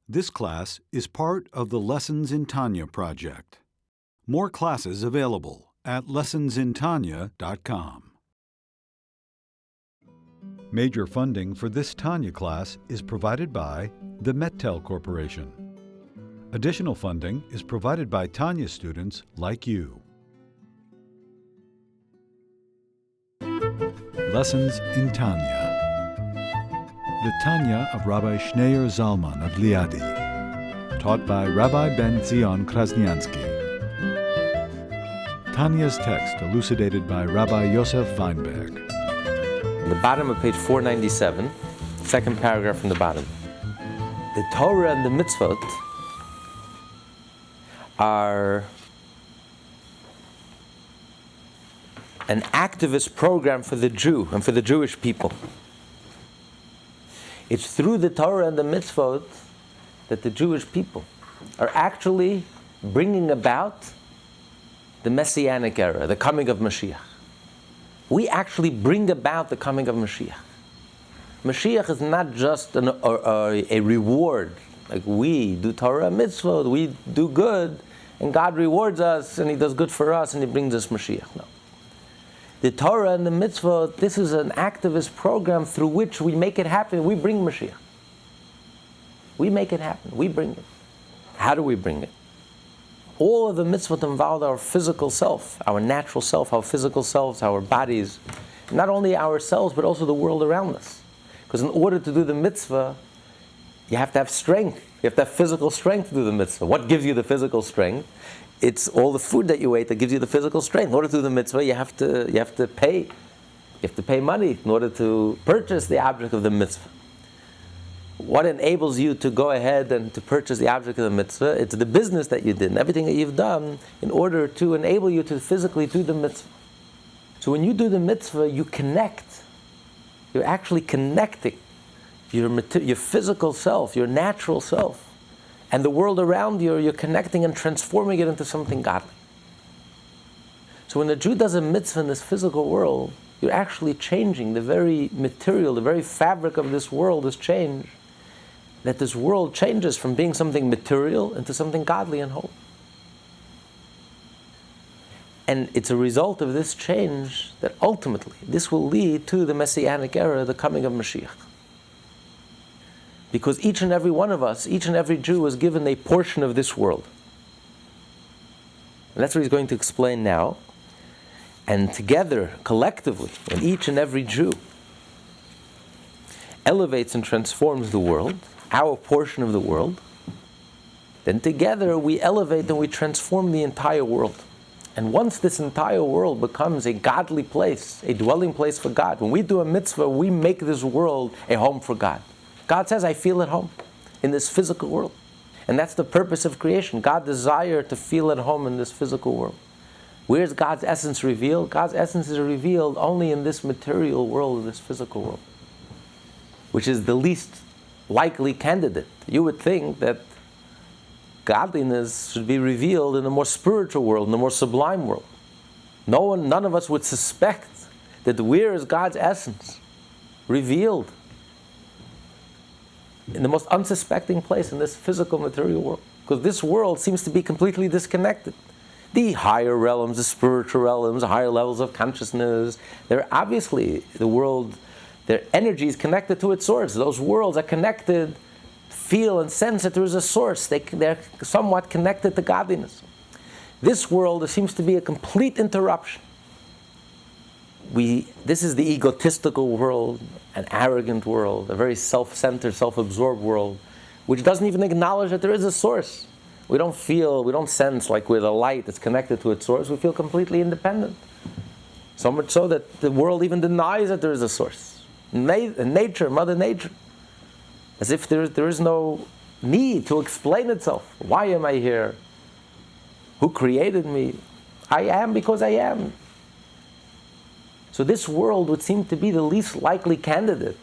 This class is part of the Lessons in Tanya project. More classes available at lessonsintanya.com. Major funding for this Tanya class is provided by the Mettel Corporation. Additional funding is provided by Tanya students like you. Lessons in Tanya. The Tanya of Rabbi Schneur Zalman of Liadi, taught by Rabbi Ben Zion Krasnianski. Tanya's text elucidated by Rabbi Yosef Weinberg. The bottom of page 497, second paragraph from the bottom. The Torah and the mitzvot are an activist program for the Jew and for the Jewish people. It's through the Torah and the mitzvot that the Jewish people are actually bringing about the Messianic era, the coming of Mashiach. We actually bring about the coming of Mashiach. Mashiach is not just a reward. Like we do Torah and mitzvot, we do good, and God rewards us, and He does good for us, and He brings us Mashiach. No. The Torah and the mitzvot, this is an activist program through which we make it happen. We bring Mashiach. We make it happen. We bring it. How do we bring it? All of the mitzvot involve our physical self, our natural self, our physical selves, our bodies. Not only ourselves, but also the world around us. Because in order to do the mitzvah, you have to have strength. You have to have physical strength to do the mitzvah. What gives you the physical strength? It's all the food that you ate that gives you the physical strength. In order to do the mitzvah, you have to pay. You have to pay money in order to purchase the object of the mitzvah. What enables you to go ahead and to purchase the object of the mitzvah? It's the business that you did and everything that you've done in order to enable you to physically do the mitzvah. So when you do the mitzvah, you connect. You're actually connecting your physical self, your natural self, and the world around you. You're connecting and transforming it into something godly. So when the Jew does a mitzvah in this physical world, you're actually changing the very material, the very fabric of this world is changed. That this world changes from being something material into something godly and holy. And it's a result of this change that ultimately this will lead to the Messianic era, the coming of Mashiach. Because each and every one of us, each and every Jew is given a portion of this world. And that's what he's going to explain now. And together, collectively, when each and every Jew elevates and transforms the world, our portion of the world, then together we elevate and we transform the entire world. And once this entire world becomes a godly place, a dwelling place for God, when we do a mitzvah, we make this world a home for God. God says, I feel at home in this physical world. And that's the purpose of creation. God desired to feel at home in this physical world. Where is God's essence revealed? God's essence is revealed only in this material world, this physical world, which is the least likely candidate. You would think that godliness should be revealed in a more spiritual world, in a more sublime world. None of us would suspect that where is God's essence revealed? In the most unsuspecting place in this physical material world. Because this world seems to be completely disconnected. The higher realms, the spiritual realms, the higher levels of consciousness, they're obviously, the world, their energy is connected to its source. Those worlds are connected, feel and sense that there is a source. They're somewhat connected to godliness. This world, there seems to be a complete interruption. This is the egotistical world, an arrogant world, a very self-centered, self-absorbed world, which doesn't even acknowledge that there is a source. We don't sense like we're the light that's connected to its source. We feel completely independent. So much so that the world even denies that there is a source. Nature, Mother Nature. As if there is no need to explain itself. Why am I here? Who created me? I am because I am. So this world would seem to be the least likely candidate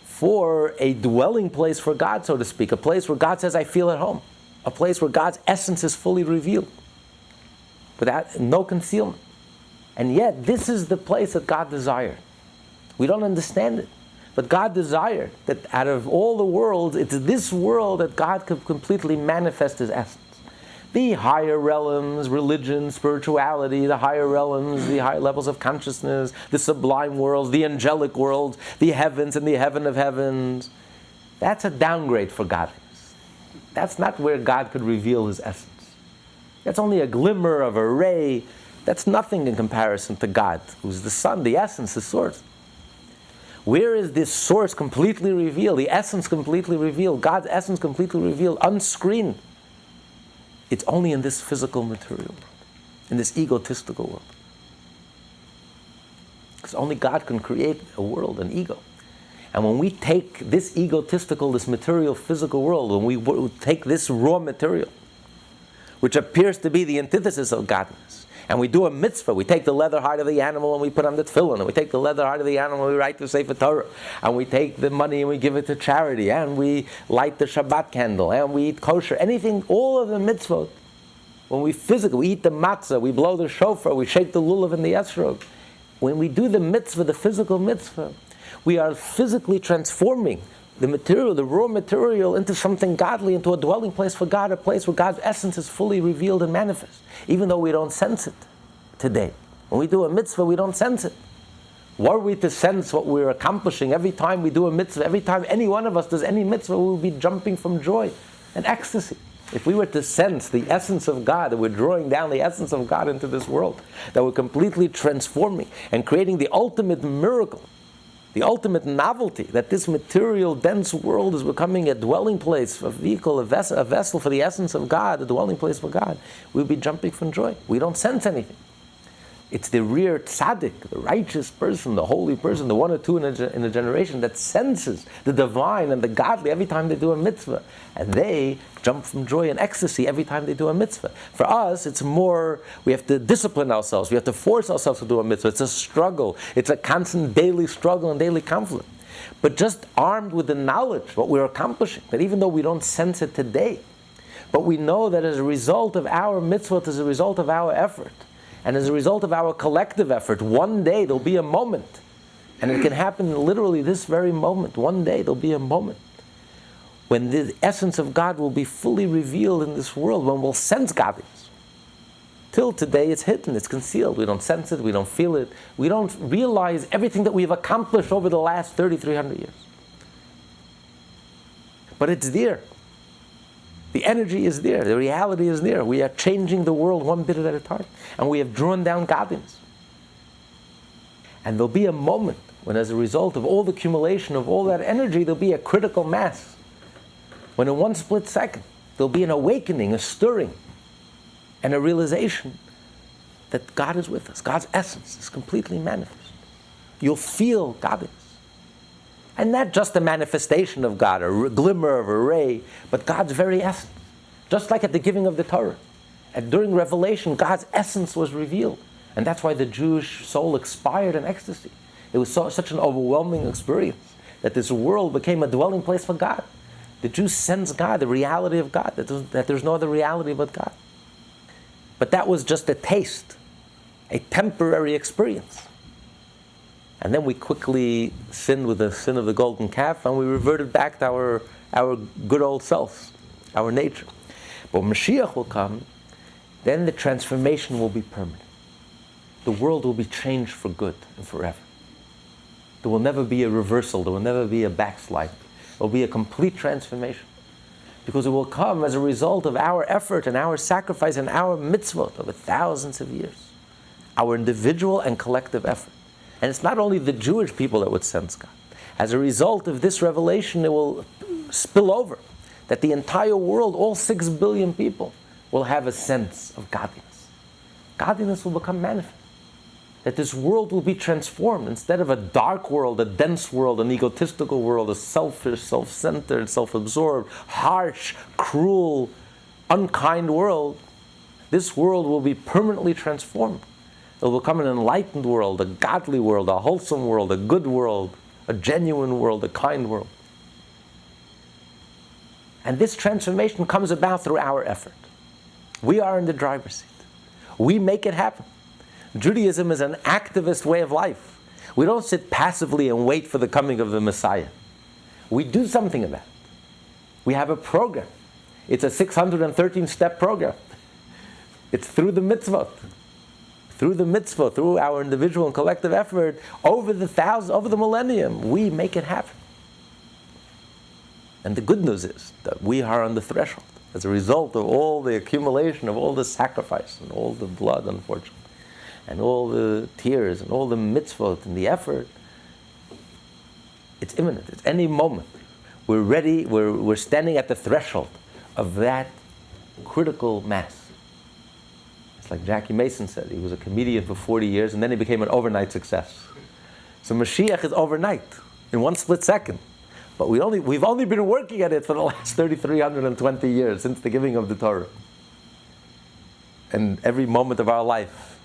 for a dwelling place for God, so to speak. A place where God says, I feel at home. A place where God's essence is fully revealed. Without no concealment. And yet, this is the place that God desired. We don't understand it. But God desired that out of all the worlds, it's this world that God could completely manifest His essence. The higher realms, religion, spirituality, the higher realms, the higher levels of consciousness, the sublime worlds, the angelic world, the heavens and the heaven of heavens, that's a downgrade for godliness. That's not where God could reveal His essence. That's only a glimmer of a ray. That's nothing in comparison to God, who's the Son, the essence, the source. Where is this source completely revealed, the essence completely revealed, God's essence completely revealed, unscreened? It's only in this physical material world, in this egotistical world. Because only God can create a world, an ego. And when we take this egotistical, this material, physical world, when we take this raw material, which appears to be the antithesis of godliness, and we do a mitzvah, we take the leather hide of the animal and we put on the tefillin, and we take the leather hide of the animal and we write the Sefer Torah, and we take the money and we give it to charity, and we light the Shabbat candle, and we eat kosher, anything, all of the mitzvot. When we eat the matzah, we blow the shofar, we shake the lulav and the esrog. When we do the mitzvah, the physical mitzvah, we are physically transforming the material, the raw material, into something godly, into a dwelling place for God, a place where God's essence is fully revealed and manifest, even though we don't sense it today. When we do a mitzvah, we don't sense it. Were we to sense what we're accomplishing every time we do a mitzvah, every time any one of us does any mitzvah, we would be jumping from joy and ecstasy. If we were to sense the essence of God, that we're drawing down the essence of God into this world, that we're completely transforming and creating the ultimate miracle, the ultimate novelty, that this material, dense world is becoming a dwelling place, a vehicle, a vessel for the essence of God, a dwelling place for God, we'd be jumping from joy. We don't sense anything. It's the real tzaddik, the righteous person, the holy person, the one or two in a generation that senses the divine and the godly every time they do a mitzvah. And they jump from joy and ecstasy every time they do a mitzvah. For us, it's more, we have to discipline ourselves. We have to force ourselves to do a mitzvah. It's a struggle. It's a constant daily struggle and daily conflict. But just armed with the knowledge, what we're accomplishing, that even though we don't sense it today, but we know that as a result of our mitzvah, as a result of our effort, and as a result of our collective effort, one day there'll be a moment, and it can happen literally this very moment, one day there'll be a moment when the essence of God will be fully revealed in this world, when we'll sense godliness. Till today it's hidden, it's concealed, we don't sense it, we don't feel it, we don't realize everything that we've accomplished over the last 300 years. But it's there. The energy is there, the reality is there. We are changing the world one bit at a time. And we have drawn down godliness. And there'll be a moment when, as a result of all the accumulation of all that energy, there'll be a critical mass. When in one split second, there'll be an awakening, a stirring, and a realization that God is with us. God's essence is completely manifest. You'll feel godliness. And not just a manifestation of God, a glimmer of a ray, but God's very essence. Just like at the giving of the Torah. And during Revelation, God's essence was revealed. And that's why the Jewish soul expired in ecstasy. It was such an overwhelming experience that this world became a dwelling place for God. The Jews sense God, the reality of God, that there's no other reality but God. But that was just a taste, a temporary experience. And then we quickly sinned with the sin of the golden calf, and we reverted back to our good old selves, our nature. But when Mashiach will come, then the transformation will be permanent. The world will be changed for good and forever. There will never be a reversal. There will never be a backslide. There will be a complete transformation. Because it will come as a result of our effort and our sacrifice and our mitzvot over thousands of years. Our individual and collective effort. And it's not only the Jewish people that would sense God. As a result of this revelation, it will spill over. That the entire world, all 6 billion people, will have a sense of godliness. Godliness will become manifest. That this world will be transformed. Instead of a dark world, a dense world, an egotistical world, a selfish, self-centered, self-absorbed, harsh, cruel, unkind world, this world will be permanently transformed. It will become an enlightened world, a godly world, a wholesome world, a good world, a genuine world, a kind world. And this transformation comes about through our effort. We are in the driver's seat. We make it happen. Judaism is an activist way of life. We don't sit passively and wait for the coming of the Messiah. We do something about it. We have a program. It's a 613-step program. It's through the mitzvot. Through the mitzvah, through our individual and collective effort, over the millennium, we make it happen. And the good news is that we are on the threshold as a result of all the accumulation of all the sacrifice and all the blood, unfortunately, and all the tears and all the mitzvot and the effort. It's imminent. It's any moment. We're ready. We're standing at the threshold of that critical mass. It's like Jackie Mason said. He was a comedian for 40 years and then he became an overnight success. So Mashiach is overnight, in one split second. But we've only been working at it for the last 3,320 years since the giving of the Torah. And every moment of our life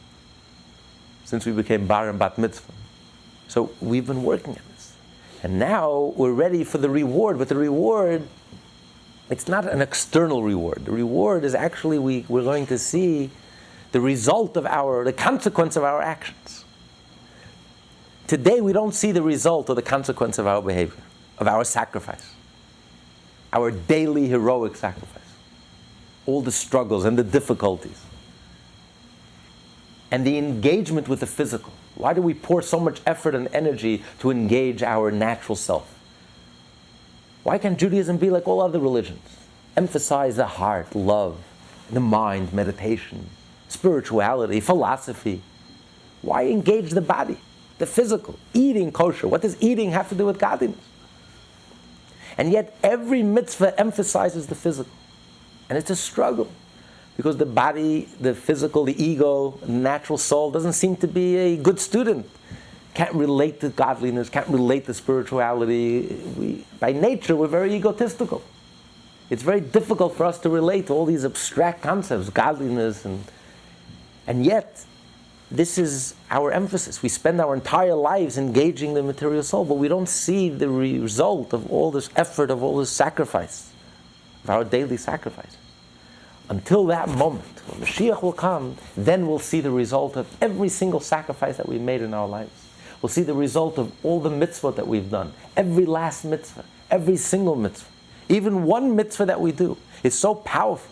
since we became bar and bat mitzvah. So we've been working at this. And now we're ready for the reward. But the reward, it's not an external reward. The reward is actually we're going to see the result of the consequence of our actions. Today we don't see the result or the consequence of our behavior, of our sacrifice, our daily heroic sacrifice, all the struggles and the difficulties, and the engagement with the physical. Why do we pour so much effort and energy to engage our natural self? Why can't Judaism be like all other religions? Emphasize the heart, love, the mind, meditation, spirituality, philosophy. Why engage the body, the physical, eating kosher? What does eating have to do with godliness? And yet every mitzvah emphasizes the physical. And it's a struggle. Because the body, the physical, the ego, the natural soul doesn't seem to be a good student. Can't relate to godliness, can't relate to spirituality. By nature, we're very egotistical. It's very difficult for us to relate to all these abstract concepts, godliness, and yet, this is our emphasis. We spend our entire lives engaging the material soul, but we don't see the result of all this effort, of all this sacrifice, of our daily sacrifices. Until that moment, when Mashiach will come, then we'll see the result of every single sacrifice that we made in our lives. We'll see the result of all the mitzvot that we've done. Every last mitzvah, every single mitzvah. Even one mitzvah that we do is so powerful.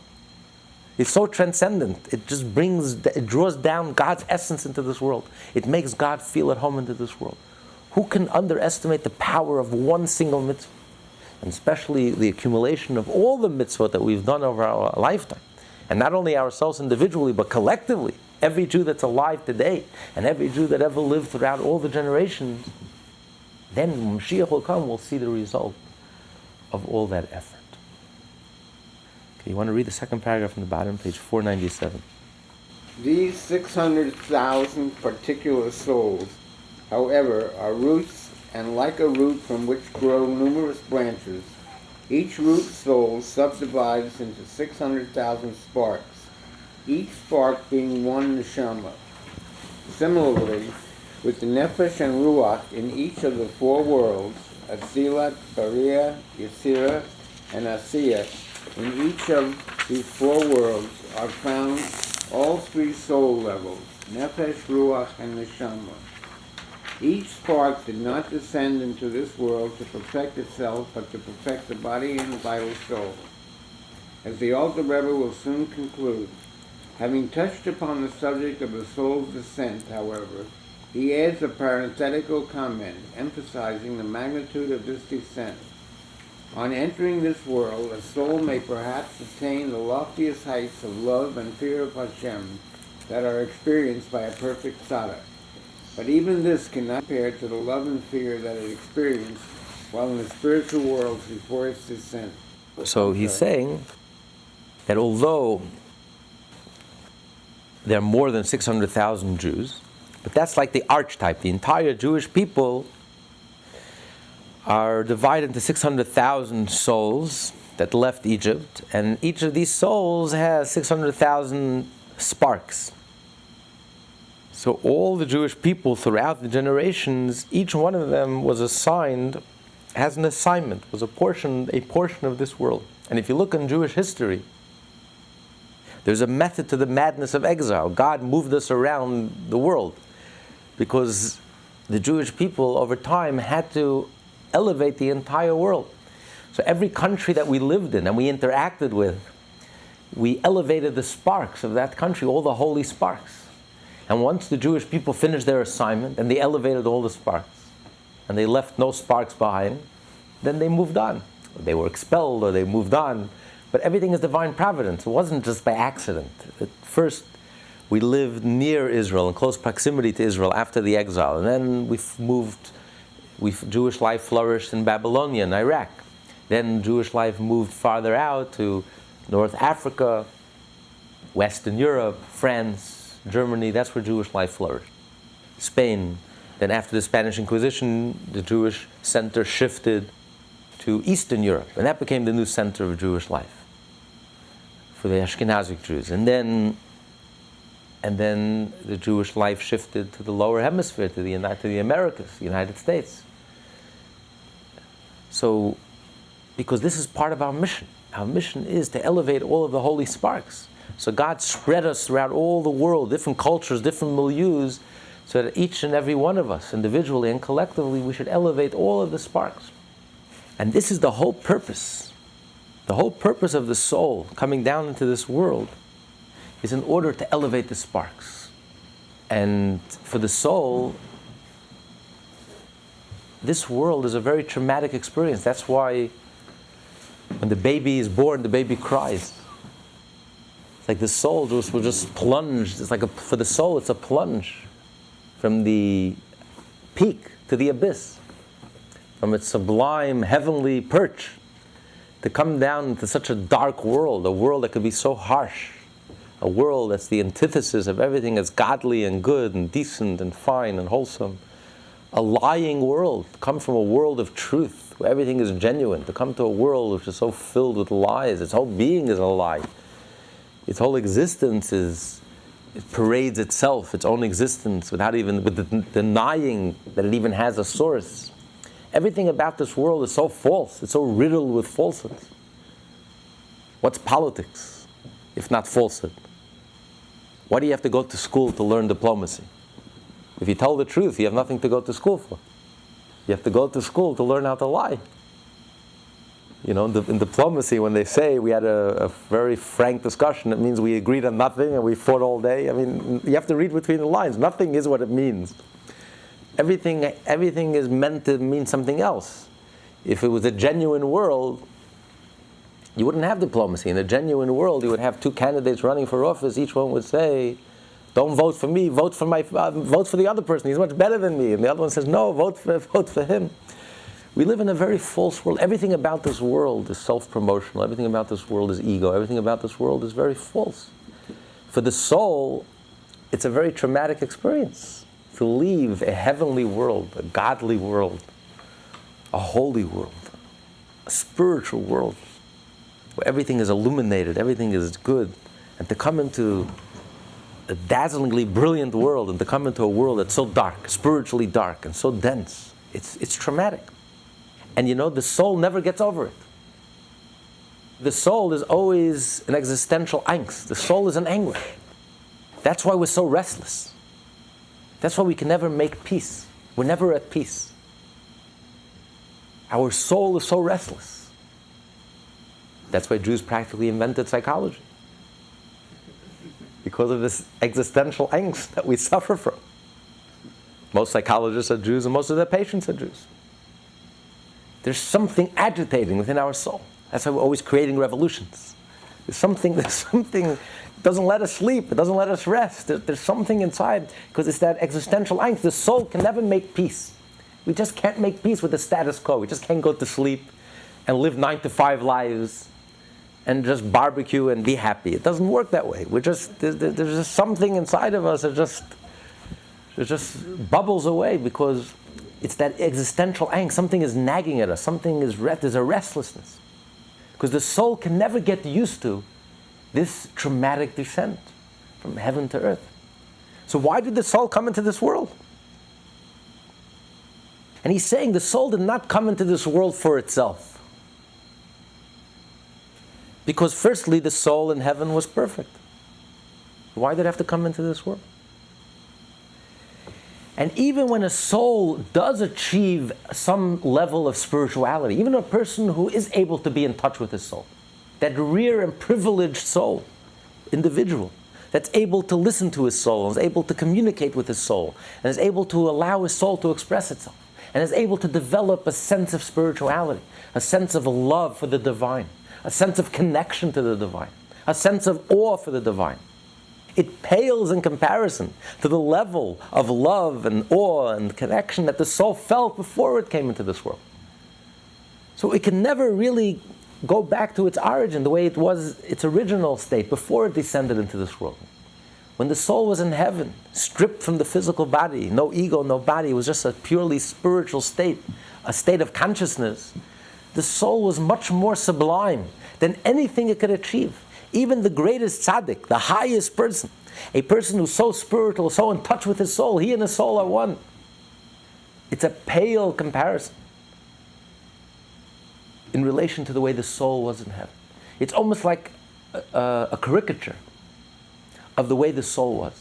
It's so transcendent. It just it draws down God's essence into this world. It makes God feel at home into this world. Who can underestimate the power of one single mitzvah? And especially the accumulation of all the mitzvot that we've done over our lifetime. And not only ourselves individually, but collectively. Every Jew that's alive today, and every Jew that ever lived throughout all the generations, then when Mashiach will come, we'll see the result of all that effort. Okay, you want to read the second paragraph from the bottom, page 497. These 600,000 particular souls, however, are roots, and like a root from which grow numerous branches, each root soul subdivides into 600,000 sparks, each spark being one neshama. Similarly, with the nefesh and ruach in each of the four worlds, Atzilat, Bariah, Yetzirah, and Asiyah, in each of these four worlds are found all three soul levels, nefesh, ruach, and neshama. Each spark did not descend into this world to perfect itself, but to perfect the body and vital soul. As the Alter Rebbe will soon conclude, having touched upon the subject of the soul's descent, however, he adds a parenthetical comment, emphasizing the magnitude of this descent. On entering this world, a soul may perhaps attain the loftiest heights of love and fear of Hashem that are experienced by a perfect tzaddik. But even this cannot compare to the love and fear that it experienced while in the spiritual world before its descent. So he's saying that although there are more than 600,000 Jews, but that's like the archetype. The entire Jewish people are divided into 600,000 souls that left Egypt, and each of these souls has 600,000 sparks. So all the Jewish people throughout the generations, each one of them was assigned, has an assignment, was a portion of this world. And if you look in Jewish history, there's a method to the madness of exile. God moved us around the world because the Jewish people over time had to elevate the entire world. So every country that we lived in and we interacted with, we elevated the sparks of that country, all the holy sparks. And once the Jewish people finished their assignment and they elevated all the sparks, and they left no sparks behind, then they moved on. They were expelled or they moved on. But everything is divine providence. It wasn't just by accident. At first, we lived near Israel, in close proximity to Israel after the exile. And then Jewish life flourished in Babylonia and Iraq. Then Jewish life moved farther out to North Africa, Western Europe, France, Germany. That's where Jewish life flourished. Spain. Then after the Spanish Inquisition, the Jewish center shifted to Eastern Europe. And that became the new center of Jewish life for the Ashkenazic Jews. And then the Jewish life shifted to the lower hemisphere, to the Americas, the United States. So, because this is part of our mission. Our mission is to elevate all of the holy sparks. So God spread us throughout all the world, different cultures, different milieus, so that each and every one of us, individually and collectively, we should elevate all of the sparks. And this is the whole purpose. The whole purpose of the soul coming down into this world is in order to elevate the sparks. And for the soul, this world is a very traumatic experience. That's why when the baby is born, the baby cries. It's like the soul will just plunge. It's like for the soul, it's a plunge from the peak to the abyss, from its sublime heavenly perch, to come down into such a dark world, a world that could be so harsh, a world that's the antithesis of everything that's godly and good and decent and fine and wholesome. A lying world, to come from a world of truth, where everything is genuine, to come to a world which is so filled with lies. Its whole being is a lie. Its whole existence it parades itself, its own existence, with denying that it even has a source. Everything about this world is so false, it's so riddled with falsehoods. What's politics, if not falsehood? Why do you have to go to school to learn diplomacy? If you tell the truth, you have nothing to go to school for. You have to go to school to learn how to lie. You know, in diplomacy, when they say we had a very frank discussion, it means we agreed on nothing and we fought all day. I mean, you have to read between the lines. Nothing is what it means. Everything is meant to mean something else. If it was a genuine world, you wouldn't have diplomacy. In a genuine world, you would have two candidates running for office. Each one would say, "Don't vote for me. Vote for the other person. He's much better than me." And the other one says, "No, vote for him." We live in a very false world. Everything about this world is self-promotional. Everything about this world is ego. Everything about this world is very false. For the soul, it's a very traumatic experience to leave a heavenly world, a godly world, a holy world, a spiritual world, where everything is illuminated, everything is good, and to come into a dazzlingly brilliant world, and to come into a world that's so dark, spiritually dark, and so dense, it's traumatic. And you know, the soul never gets over it. The soul is always an existential angst. The soul is an anguish. That's why we're so restless. That's why we can never make peace. We're never at peace. Our soul is so restless. That's why Jews practically invented psychology. Because of this existential angst that we suffer from. Most psychologists are Jews and most of their patients are Jews. There's something agitating within our soul. That's why we're always creating revolutions. There's something that doesn't let us sleep, it doesn't let us rest. There's something inside, because it's that existential angst. The soul can never make peace. We just can't make peace with the status quo. We just can't go to sleep and live 9-to-5 lives and just barbecue and be happy. It doesn't work that way. There's just something inside of us that just bubbles away, because it's that existential angst. Something is nagging at us. There's a restlessness. Because the soul can never get used to this traumatic descent from heaven to earth. So why did the soul come into this world? And he's saying the soul did not come into this world for itself. Because firstly, the soul in heaven was perfect. Why did it have to come into this world? And even when a soul does achieve some level of spirituality, even a person who is able to be in touch with his soul, that rare and privileged soul, individual, that's able to listen to his soul, is able to communicate with his soul, and is able to allow his soul to express itself, and is able to develop a sense of spirituality, a sense of love for the divine, a sense of connection to the divine, a sense of awe for the divine. It pales in comparison to the level of love and awe and connection that the soul felt before it came into this world. So it can never really go back to its origin, the way it was, its original state, before it descended into this world. When the soul was in heaven, stripped from the physical body, no ego, no body, it was just a purely spiritual state, a state of consciousness. The soul was much more sublime than anything it could achieve. Even the greatest tzaddik, the highest person, a person who's so spiritual, so in touch with his soul, he and his soul are one. It's a pale comparison in relation to the way the soul was in heaven. It's almost like a caricature of the way the soul was.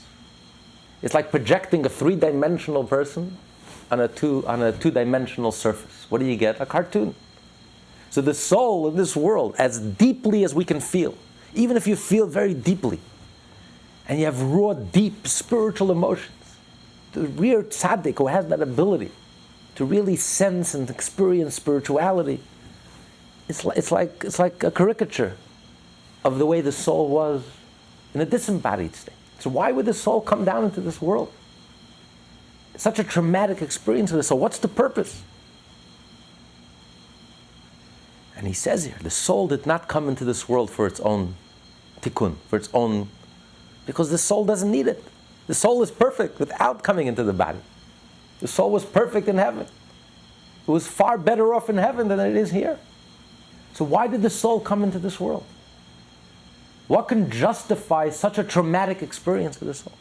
It's like projecting a three-dimensional person on a two-dimensional surface. What do you get? A cartoon. So the soul in this world, as deeply as we can feel, even if you feel very deeply, and you have raw, deep spiritual emotions, the real tzaddik who has that ability to really sense and experience spirituality, it's like a caricature of the way the soul was in a disembodied state. So why would the soul come down into this world? It's such a traumatic experience for the soul. What's the purpose? And he says here, the soul did not come into this world for its own tikkun, for its own, because the soul doesn't need it. The soul is perfect without coming into the body. The soul was perfect in heaven. It was far better off in heaven than it is here. So why did the soul come into this world? What can justify such a traumatic experience for the soul?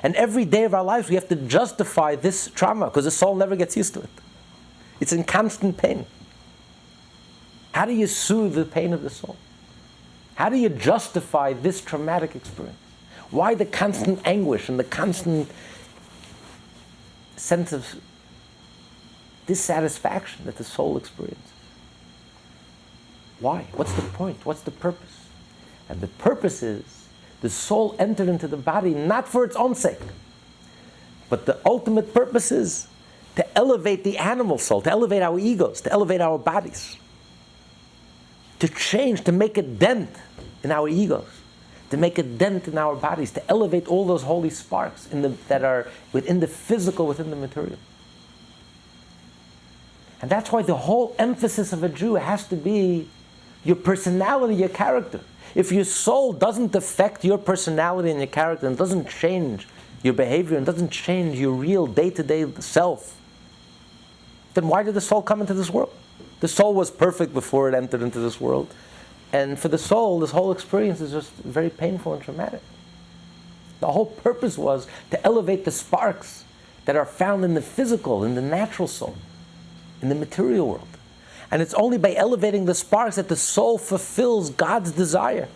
And every day of our lives we have to justify this trauma because the soul never gets used to it. It's in constant pain. How do you soothe the pain of the soul? How do you justify this traumatic experience? Why the constant anguish and the constant sense of dissatisfaction that the soul experiences? Why? What's the point? What's the purpose? And the purpose is the soul entered into the body not for its own sake, but the ultimate purpose is to elevate the animal soul, to elevate our egos, to elevate our bodies, to change, to make a dent in our egos, to make a dent in our bodies, to elevate all those holy sparks that are within the physical, within the material. And that's why the whole emphasis of a Jew has to be your personality, your character. If your soul doesn't affect your personality and your character and doesn't change your behavior and doesn't change your real day-to-day self, then why did the soul come into this world? The soul was perfect before it entered into this world. And for the soul, this whole experience is just very painful and traumatic. The whole purpose was to elevate the sparks that are found in the physical, in the natural soul, in the material world. And it's only by elevating the sparks that the soul fulfills God's desire.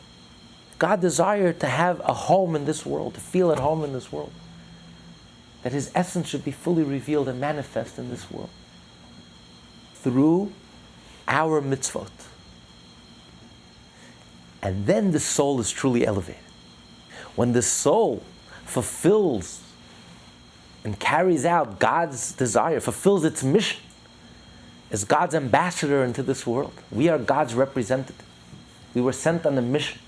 God's desire to have a home in this world, to feel at home in this world. That His essence should be fully revealed and manifest in this world. Through our mitzvot. And then the soul is truly elevated. When the soul fulfills and carries out God's desire, fulfills its mission as God's ambassador into this world. We are God's representative. We were sent on a mission.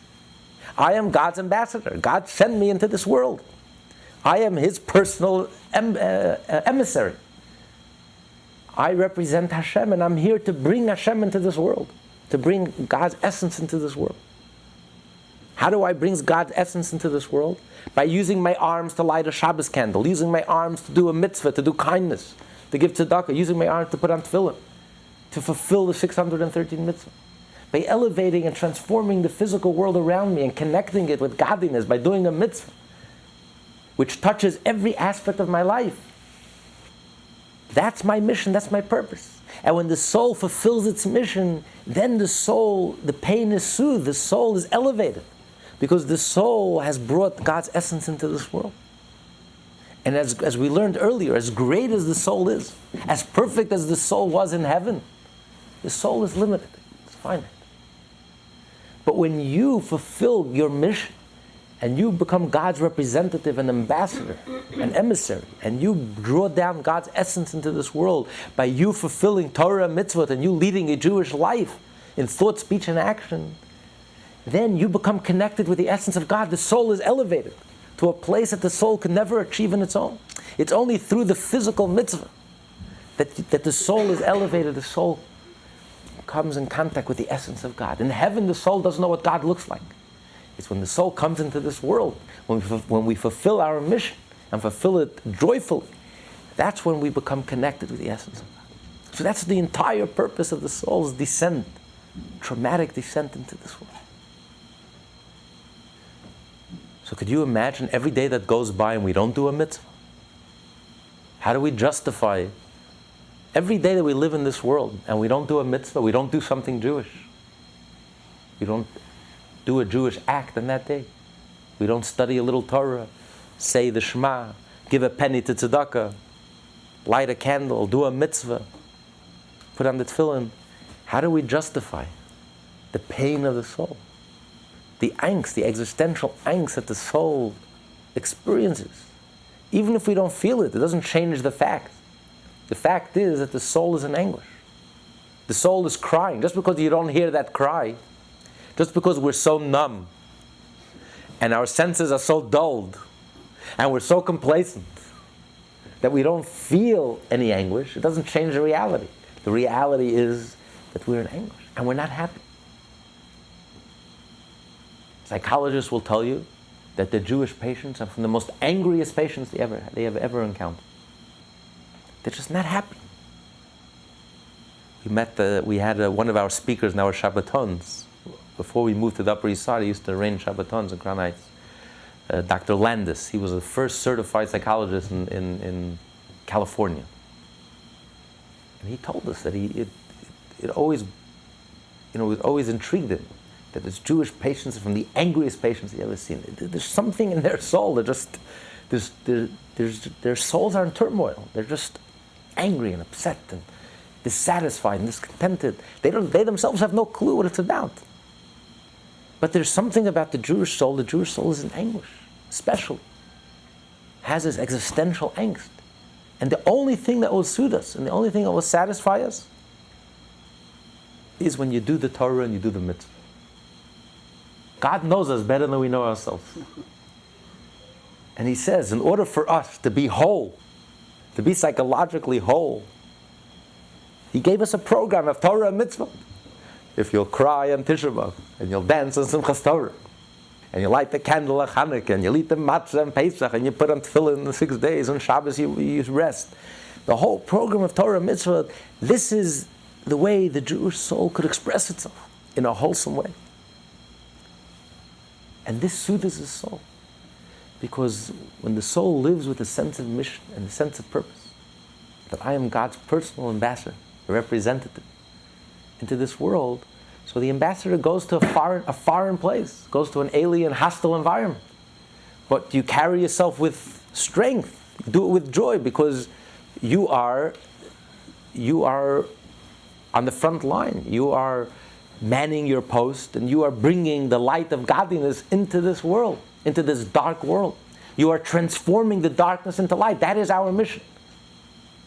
I am God's ambassador. God sent me into this world. I am His personal emissary. I represent Hashem, and I'm here to bring Hashem into this world, to bring God's essence into this world. How do I bring God's essence into this world? By using my arms to light a Shabbos candle, using my arms to do a mitzvah, to do kindness, to give tzedakah, using my arms to put on tefillin, to fulfill the 613 mitzvah. By elevating and transforming the physical world around me and connecting it with godliness by doing a mitzvah, which touches every aspect of my life. That's my mission, that's my purpose. And when the soul fulfills its mission, then the pain is soothed, the soul is elevated. Because the soul has brought God's essence into this world. And as we learned earlier, as great as the soul is, as perfect as the soul was in heaven, the soul is limited. It's finite. But when you fulfill your mission, and you become God's representative and ambassador and emissary, and you draw down God's essence into this world by you fulfilling Torah mitzvot and you leading a Jewish life in thought, speech, and action, then you become connected with the essence of God. The soul is elevated to a place that the soul could never achieve on its own. It's only through the physical mitzvah that the soul is elevated. The soul comes in contact with the essence of God. In heaven, the soul doesn't know what God looks like. It's when the soul comes into this world, when we fulfill our mission and fulfill it joyfully, that's when we become connected with the essence of God. So that's the entire purpose of the soul's descent, traumatic descent into this world. So could you imagine every day that goes by and we don't do a mitzvah? How do we justify every day that we live in this world and we don't do a mitzvah, we don't do something Jewish? We don't do a Jewish act on that day. We don't study a little Torah, say the Shema, give a penny to tzedakah, light a candle, do a mitzvah, put on the tefillin. How do we justify the pain of the soul? The angst, the existential angst that the soul experiences. Even if we don't feel it, it doesn't change the fact. The fact is that the soul is in anguish. The soul is crying. Just because you don't hear that cry, just because we're so numb and our senses are so dulled and we're so complacent that we don't feel any anguish, it doesn't change the reality. The reality is that we're in anguish and we're not happy. Psychologists will tell you that the Jewish patients are from the most angriest patients they have ever encountered. They're just not happy. We had one of our speakers in our Shabbatons. Before we moved to the Upper East Side, he used to arrange Shabbatons in Crown Heights. Dr. Landis, he was the first certified psychologist in California. And he told us that it always intrigued him that his Jewish patients are from the angriest patients he ever seen. There's something in their soul. Their souls are in turmoil. They're just angry and upset and dissatisfied and discontented. They themselves have no clue what it's about. But there's something about the Jewish soul. The Jewish soul is in anguish, especially. Has this existential angst. And the only thing that will soothe us and the only thing that will satisfy us is when you do the Torah and you do the mitzvah. God knows us better than we know ourselves. And He says, in order for us to be whole, to be psychologically whole, He gave us a program of Torah and mitzvah. If you'll cry on Tisha B'Av, and you'll dance on Simchas Torah, and you light the candle on Hanukkah, and you eat the matzah on Pesach, and you put on tefillin in the 6 days, on Shabbos you rest. The whole program of Torah and mitzvah, this is the way the Jewish soul could express itself in a wholesome way. And this soothes the soul. Because when the soul lives with a sense of mission and a sense of purpose, that I am God's personal ambassador, a representative into this world, so the ambassador goes to a foreign place, goes to an alien, hostile environment. But you carry yourself with strength, you do it with joy, because you are on the front line. You are manning your post, and you are bringing the light of godliness into this world, into this dark world. You are transforming the darkness into light. That is our mission.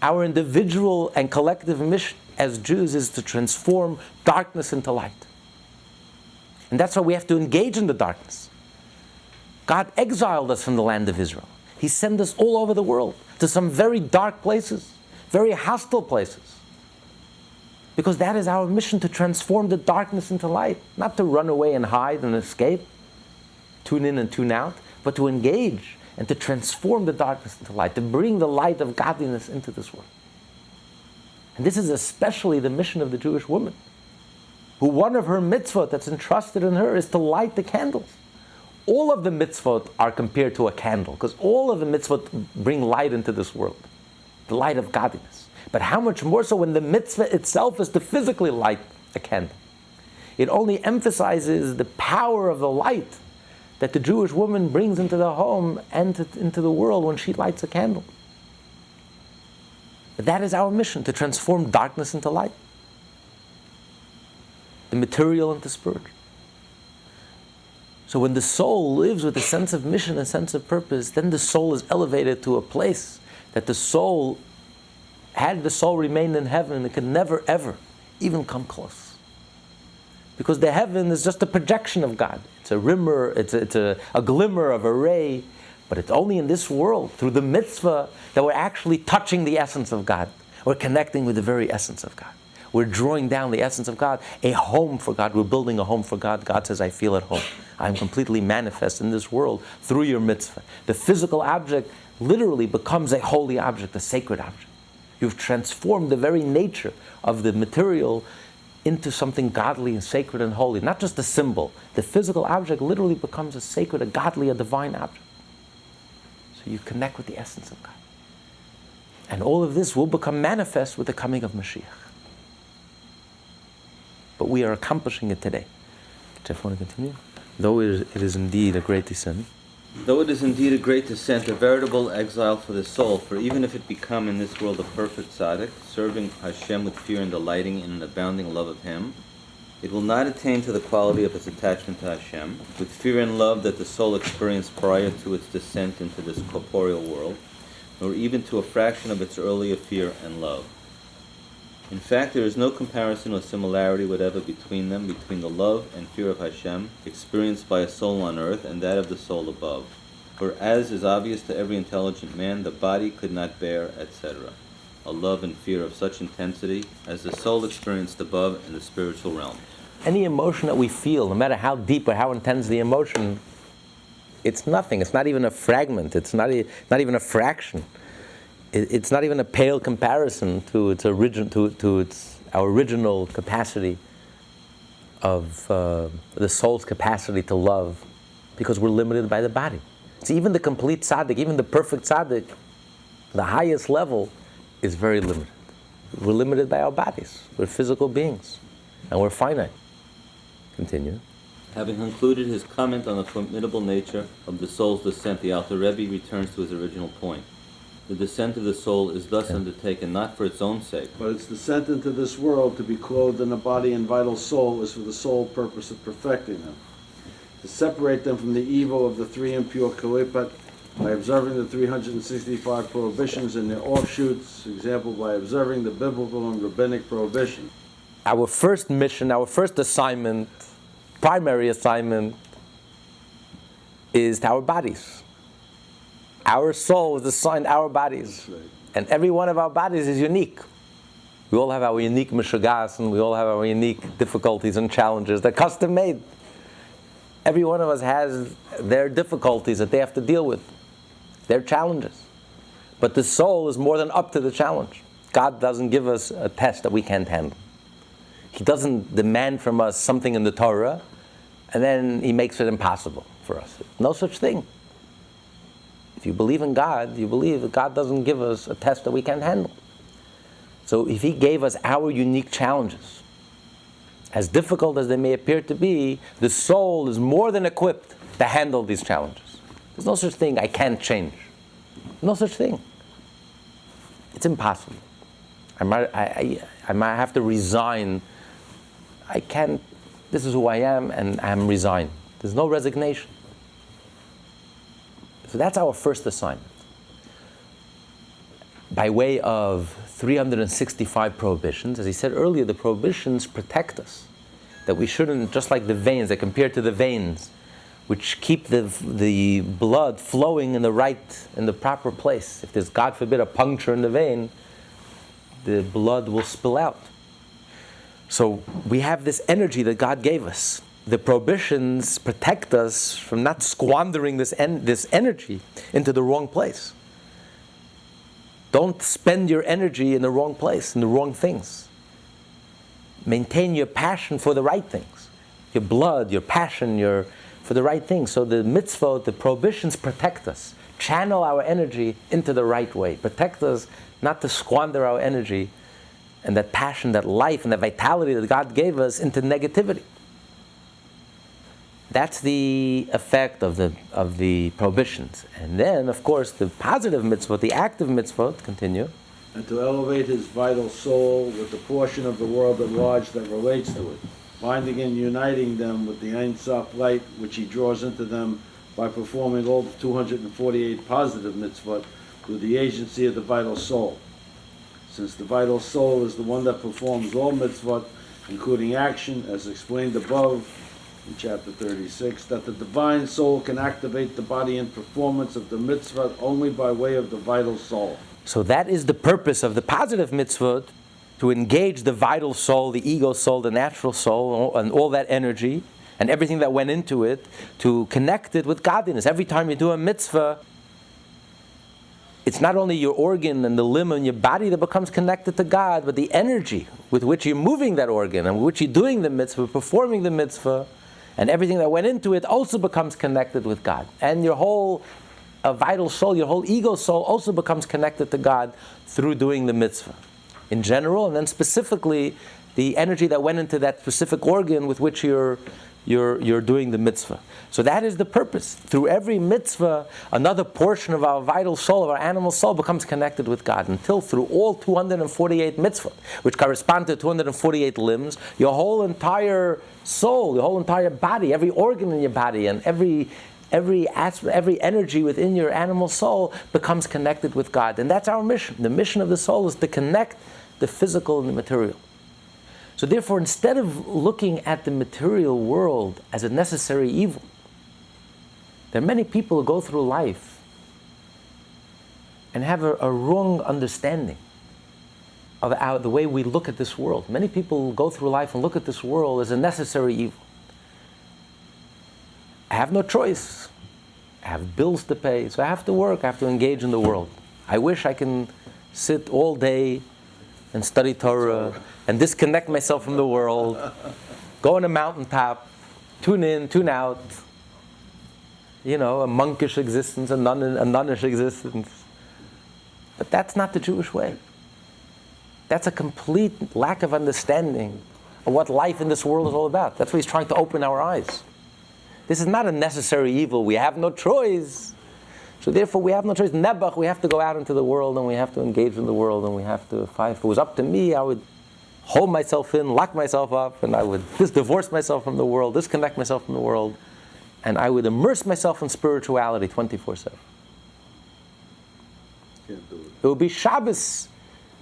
Our individual and collective mission as Jews is to transform darkness into light. And that's why we have to engage in the darkness. God exiled us from the land of Israel. He sent us all over the world to some very dark places, very hostile places. Because that is our mission, to transform the darkness into light. Not to run away and hide and escape, tune in and tune out, but to engage and to transform the darkness into light, to bring the light of godliness into this world. And this is especially the mission of the Jewish woman, who one of her mitzvot that's entrusted in her is to light the candles. All of the mitzvot are compared to a candle, because all of the mitzvot bring light into this world, the light of godliness. But how much more so when the mitzvah itself is to physically light a candle? It only emphasizes the power of the light that the Jewish woman brings into the home and into the world when she lights a candle. But that is our mission, to transform darkness into light, the material into spiritual. So when the soul lives with a sense of mission, a sense of purpose, then the soul is elevated to a place that the soul, had the soul remained in heaven, it could never ever even come close. Because the heaven is just a projection of God. It's a rimmer, it's a glimmer of a ray, but it's only in this world, through the mitzvah, that we're actually touching the essence of God. We're connecting with the very essence of God. We're drawing down the essence of God, a home for God. We're building a home for God. God says, I feel at home. I'm completely manifest in this world through your mitzvah. The physical object literally becomes a holy object, a sacred object. You've transformed the very nature of the material into something godly and sacred and holy. Not just a symbol. The physical object literally becomes a sacred, a godly, a divine object. So you connect with the essence of God. And all of this will become manifest with the coming of Mashiach. But we are accomplishing it today. Jeff, want to continue? Though it is indeed a great descent. Though it is indeed a great descent, a veritable exile for the soul, for even if it become in this world a perfect tzaddik, serving Hashem with fear and delighting in an abounding love of Him, it will not attain to the quality of its attachment to Hashem, with fear and love that the soul experienced prior to its descent into this corporeal world, nor even to a fraction of its earlier fear and love. In fact, there is no comparison or similarity whatever between them, between the love and fear of Hashem experienced by a soul on earth and that of the soul above. For as is obvious to every intelligent man, the body could not bear, etc., a love and fear of such intensity as the soul experienced above in the spiritual realm. Any emotion that we feel, no matter how deep or how intense the emotion, it's nothing. It's not even a fragment. It's not even a fraction. It's not even a pale comparison to its our original capacity of the soul's capacity to love, because we're limited by the body. See, even the complete tzaddik, even the perfect tzaddik, the highest level, is very limited. We're limited by our bodies. We're physical beings, and we're finite. Continue. Having concluded his comment on the formidable nature of the soul's descent, the Alter Rebbe returns to his original point. The descent of the soul is thus undertaken not for its own sake, but its descent into this world to be clothed in a body and vital soul is for the sole purpose of perfecting them, to separate them from the evil of the three impure kalipat by observing the 365 prohibitions and their offshoots, example by observing the biblical and rabbinic prohibition. Our first mission, our first assignment, primary assignment, is to our bodies. Our soul is assigned our bodies. Right. And every one of our bodies is unique. We all have our unique mishagas, and we all have our unique difficulties and challenges. They're custom made. Every one of us has their difficulties that they have to deal with, their challenges. But the soul is more than up to the challenge. God doesn't give us a test that we can't handle. He doesn't demand from us something in the Torah, and then He makes it impossible for us. No such thing. If you believe in God, you believe that God doesn't give us a test that we can't handle. So if He gave us our unique challenges, as difficult as they may appear to be, the soul is more than equipped to handle these challenges. There's no such thing, I can't change. No such thing. It's impossible. I might have to resign. I can't, this is who I am, and I'm resigned. There's no resignation. So that's our first assignment. By way of 365 prohibitions, as he said earlier, the prohibitions protect us. That we shouldn't, just like the veins, they compare to the veins, which keep the blood flowing in the proper place. If there's, God forbid, a puncture in the vein, the blood will spill out. So we have this energy that God gave us. The prohibitions protect us from not squandering this energy into the wrong place. Don't spend your energy in the wrong place, in the wrong things. Maintain your passion for the right things. Your blood, your passion, for the right things. So the mitzvot, the prohibitions protect us. Channel our energy into the right way. Protect us not to squander our energy and that passion, that life, and that vitality that God gave us into negativity. That's the effect of the prohibitions. And then, of course, the positive mitzvot, the active mitzvot, continue. And to elevate his vital soul with the portion of the world at large that relates to it, binding and uniting them with the Ein Sof light which he draws into them by performing all the 248 positive mitzvot through the agency of the vital soul. Since the vital soul is the one that performs all mitzvot, including action, as explained above in chapter 36, that the divine soul can activate the body in performance of the mitzvah only by way of the vital soul. So that is the purpose of the positive mitzvot, to engage the vital soul, the ego soul, the natural soul, and all that energy, and everything that went into it, to connect it with godliness. Every time you do a mitzvah, it's not only your organ and the limb in your body that becomes connected to God, but the energy with which you're moving that organ, and with which you're doing the mitzvah, performing the mitzvah, and everything that went into it also becomes connected with God. And your whole vital soul, your whole ego soul also becomes connected to God through doing the mitzvah in general, and then specifically the energy that went into that specific organ with which you're doing the mitzvah. So that is the purpose. Through every mitzvah, another portion of our vital soul, of our animal soul, becomes connected with God, until through all 248 mitzvah, which correspond to 248 limbs, your whole entire soul, your whole entire body, every organ in your body, and every aspect, every energy within your animal soul becomes connected with God. And that's our mission. The mission of the soul is to connect the physical and the material. So therefore, instead of looking at the material world as a necessary evil, there are many people who go through life and have a wrong understanding of the way we look at this world. Many people go through life and look at this world as a necessary evil. I have no choice. I have bills to pay, so I have to work, I have to engage in the world. I wish I can sit all day and study Torah and disconnect myself from the world, go on a mountaintop, tune in, tune out, a monkish existence, a nunnish existence. But that's not the Jewish way. That's a complete lack of understanding of what life in this world is all about. That's what he's trying to open our eyes. This is not a necessary evil. We have no choice. So therefore we have no choice. Nebuch, we have to go out into the world, and we have to engage in the world, and we have to fight. If it was up to me, I would hold myself in, lock myself up, and I would just divorce myself from the world, disconnect myself from the world, and I would immerse myself in spirituality 24/7. Can't do it. It would be Shabbos.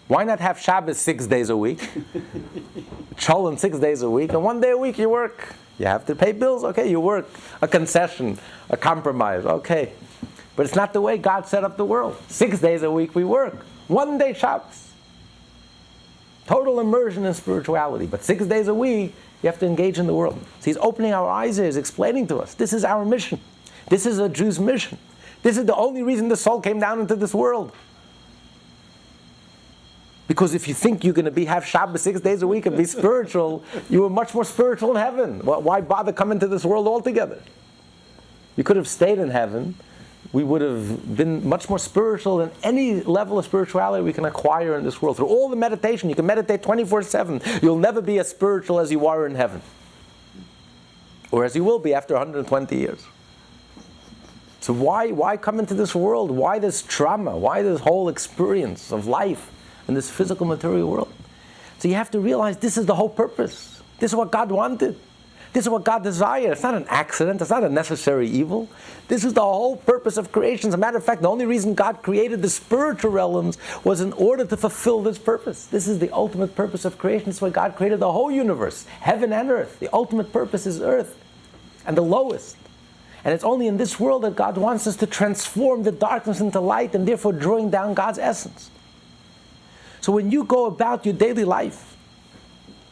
Why not have Shabbos 6 days a week? Cholent 6 days a week, and 1 day a week you work. You have to pay bills, okay, you work. A concession, a compromise, okay. But it's not the way God set up the world. 6 days a week we work. 1 day Shabbos. Total immersion in spirituality. But 6 days a week, you have to engage in the world. So he's opening our eyes here, he's explaining to us, this is our mission. This is a Jew's mission. This is the only reason the soul came down into this world. Because if you think you're going to have Shabbos 6 days a week and be spiritual, you were much more spiritual in heaven. Why bother coming to this world altogether? You could have stayed in heaven. We would have been much more spiritual than any level of spirituality we can acquire in this world. Through all the meditation, you can meditate 24/7. You'll never be as spiritual as you are in heaven. Or as you will be after 120 years. So why come into this world? Why this trauma? Why this whole experience of life in this physical material world? So you have to realize this is the whole purpose. This is what God wanted. This is what God desired. It's not an accident. It's not a necessary evil. This is the whole purpose of creation. As a matter of fact, the only reason God created the spiritual realms was in order to fulfill this purpose. This is the ultimate purpose of creation. This is why God created the whole universe, heaven and earth. The ultimate purpose is earth, and the lowest. And it's only in this world that God wants us to transform the darkness into light, and therefore drawing down God's essence. So when you go about your daily life,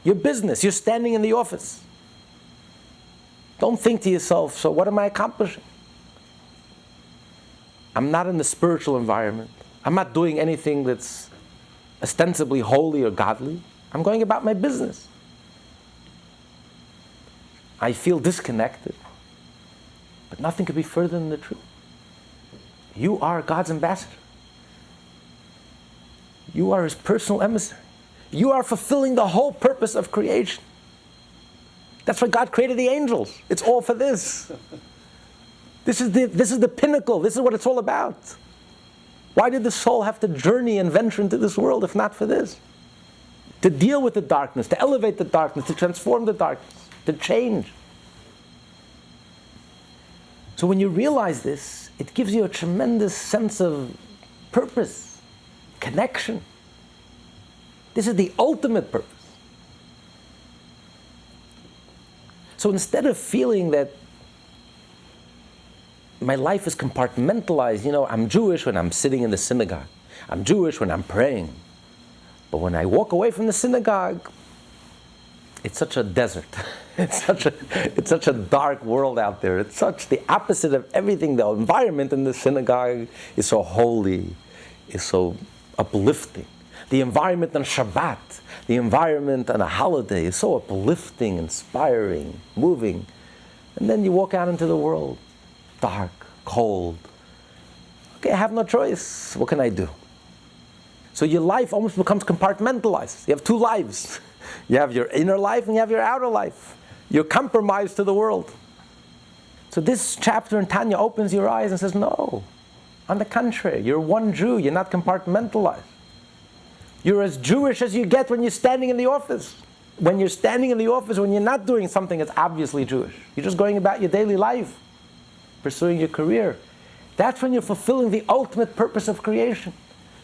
your business, you're standing in the office, don't think to yourself, so what am I accomplishing? I'm not in the spiritual environment. I'm not doing anything that's ostensibly holy or godly. I'm going about my business. I feel disconnected. But nothing could be further than the truth. You are God's ambassador. You are His personal emissary. You are fulfilling the whole purpose of creation. That's why God created the angels. It's all for this. This is the pinnacle. This is what it's all about. Why did the soul have to journey and venture into this world if not for this? To deal with the darkness, to elevate the darkness, to transform the darkness, to change. So when you realize this, it gives you a tremendous sense of purpose, connection. This is the ultimate purpose. So instead of feeling that my life is compartmentalized, I'm Jewish when I'm sitting in the synagogue. I'm Jewish when I'm praying. But when I walk away from the synagogue, it's such a desert. It's such a dark world out there. It's such the opposite of everything. The environment in the synagogue is so holy, is so uplifting. The environment on Shabbat, the environment on a holiday is so uplifting, inspiring, moving. And then you walk out into the world, dark, cold. Okay, I have no choice. What can I do? So your life almost becomes compartmentalized. You have two lives. You have your inner life and you have your outer life. You're compromised to the world. So this chapter in Tanya opens your eyes and says, no. On the contrary, you're one Jew. You're not compartmentalized. You're as Jewish as you get when you're standing in the office. When you're standing in the office, when you're not doing something that's obviously Jewish. You're just going about your daily life, pursuing your career. That's when you're fulfilling the ultimate purpose of creation.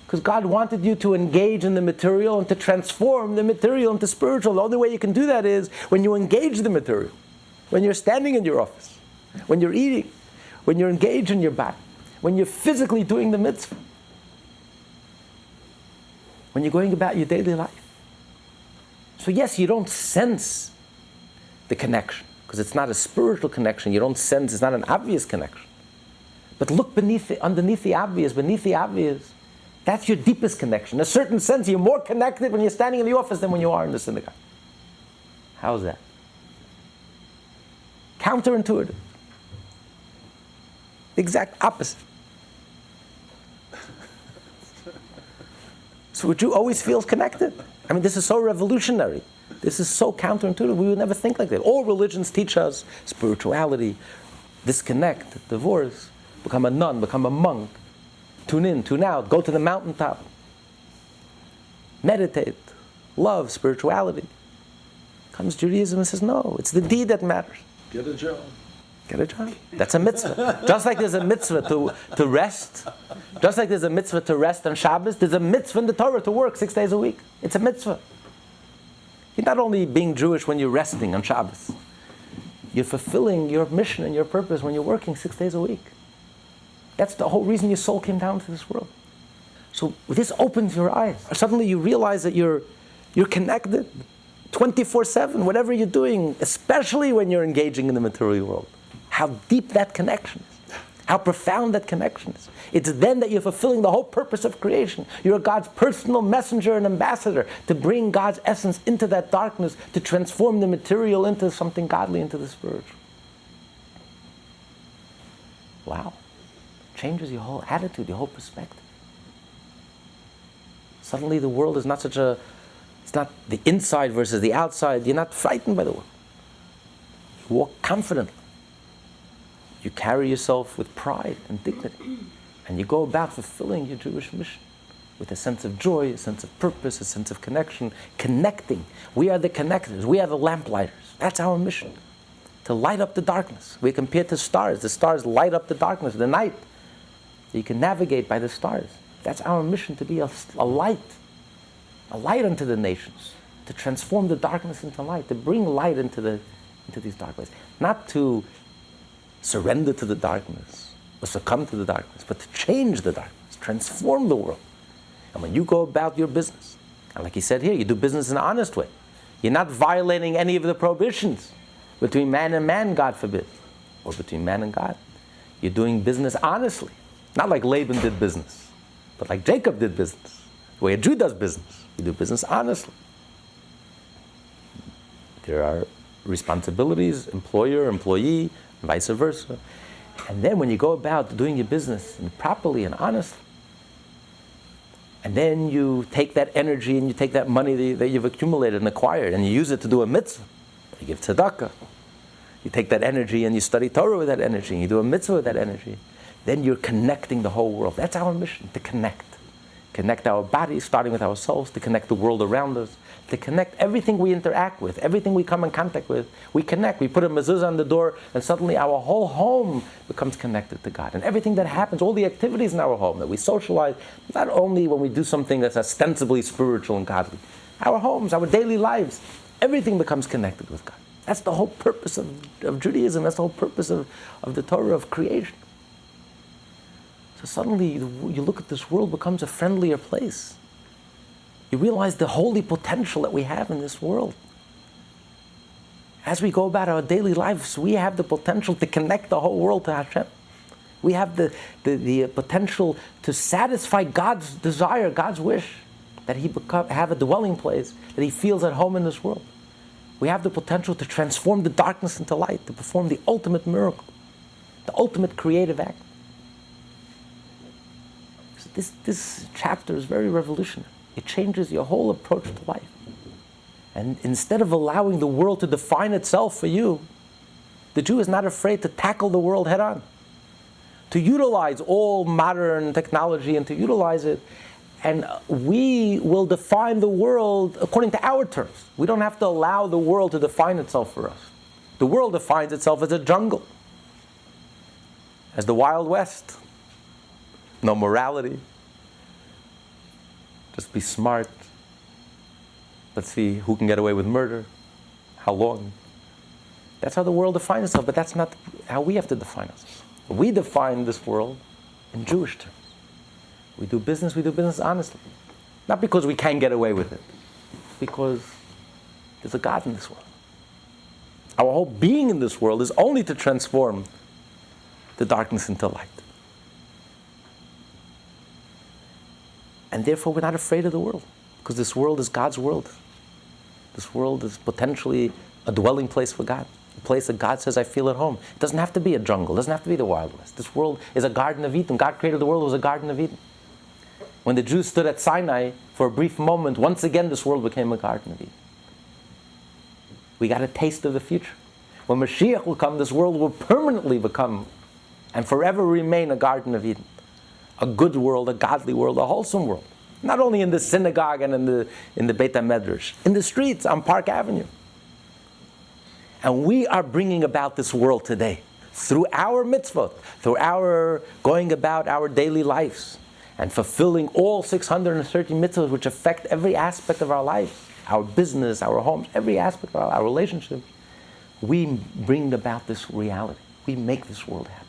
Because God wanted you to engage in the material and to transform the material into spiritual. The only way you can do that is when you engage the material. When you're standing in your office. When you're eating. When you're engaged in your body. When you're physically doing the mitzvah. When you're going about your daily life. So yes, you don't sense the connection. Because it's not a spiritual connection. You don't sense, it's not an obvious connection. But look underneath the obvious, that's your deepest connection. In a certain sense, you're more connected when you're standing in the office than when you are in the synagogue. How's that? Counterintuitive. The exact opposite. So a Jew always feels connected. I mean, this is so revolutionary. This is so counterintuitive. We would never think like that. All religions teach us spirituality, disconnect, divorce, become a nun, become a monk, tune in, tune out, go to the mountaintop, meditate, love, spirituality. Comes Judaism and says, no, it's the deed that matters. Get a job. Get a job. That's a mitzvah. Just like there's a mitzvah to rest, just like there's a mitzvah to rest on Shabbos, there's a mitzvah in the Torah to work 6 days a week. It's a mitzvah. You're not only being Jewish when you're resting on Shabbos. You're fulfilling your mission and your purpose when you're working 6 days a week. That's the whole reason your soul came down to this world. So this opens your eyes. Suddenly you realize that you're connected 24/7, whatever you're doing, especially when you're engaging in the material world. How deep that connection is. How profound that connection is. It's then that you're fulfilling the whole purpose of creation. You're God's personal messenger and ambassador to bring God's essence into that darkness, to transform the material into something godly, into the spiritual. Wow. Changes your whole attitude, your whole perspective. Suddenly the world is not it's not the inside versus the outside. You're not frightened by the world. You walk confidently. You carry yourself with pride and dignity. And you go about fulfilling your Jewish mission with a sense of joy, a sense of purpose, a sense of connection, connecting. We are the connectors. We are the lamplighters. That's our mission. To light up the darkness. We compare to stars. The stars light up the darkness, the night. You can navigate by the stars. That's our mission, to be a light unto the nations, to transform the darkness into light, to bring light into these dark places. Not to surrender to the darkness or succumb to the darkness, but to change the darkness, transform the world. And when you go about your business, and like he said here, you do business in an honest way. You're not violating any of the prohibitions between man and man, God forbid, or between man and God. You're doing business honestly. Not like Laban did business, but like Jacob did business. The way a Jew does business. You do business honestly. There are responsibilities, employer, employee, and vice versa. And then when you go about doing your business properly and honestly, and then you take that energy and you take that money that you've accumulated and acquired and you use it to do a mitzvah, you give tzedakah, you take that energy and you study Torah with that energy, and you do a mitzvah with that energy, then you're connecting the whole world. That's our mission, to connect. Connect our bodies, starting with our souls, to connect the world around us, to connect everything we interact with, everything we come in contact with. We connect. We put a mezuzah on the door, and suddenly our whole home becomes connected to God. And everything that happens, all the activities in our home that we socialize, not only when we do something that's ostensibly spiritual and godly, our homes, our daily lives, everything becomes connected with God. That's the whole purpose of Judaism. That's the whole purpose of the Torah, of creation. So suddenly you look at this world, becomes a friendlier place. You realize the holy potential that we have in this world. As we go about our daily lives, we have the potential to connect the whole world to Hashem. We have the potential to satisfy God's desire, God's wish, that He have a dwelling place, that He feels at home in this world. We have the potential to transform the darkness into light, to perform the ultimate miracle, the ultimate creative act. So this chapter is very revolutionary. It changes your whole approach to life. And instead of allowing the world to define itself for you, the Jew is not afraid to tackle the world head on, to utilize all modern technology and to utilize it. And we will define the world according to our terms. We don't have to allow the world to define itself for us. The world defines itself as a jungle, as the Wild West. No morality. Just be smart. Let's see who can get away with murder, how long. That's how the world defines itself, but that's not how we have to define ourselves. We define this world in Jewish terms. We do business honestly. Not because we can get away with it, because there's a God in this world. Our whole being in this world is only to transform the darkness into light. And therefore we're not afraid of the world, because this world is God's world. This world is potentially a dwelling place for God, a place that God says, I feel at home. It doesn't have to be a jungle, it doesn't have to be the Wild West. This world is a Garden of Eden. God created the world, it was a Garden of Eden. When the Jews stood at Sinai for a brief moment, once again this world became a Garden of Eden. We got a taste of the future. When Mashiach will come, this world will permanently become and forever remain a Garden of Eden. A good world, a godly world, a wholesome world. Not only in the synagogue and in the Beit HaMedrash, in the streets on Park Avenue. And we are bringing about this world today through our mitzvot, through our going about our daily lives and fulfilling all 630 mitzvot which affect every aspect of our life, our business, our homes, every aspect of our relationships. We bring about this reality. We make this world happen.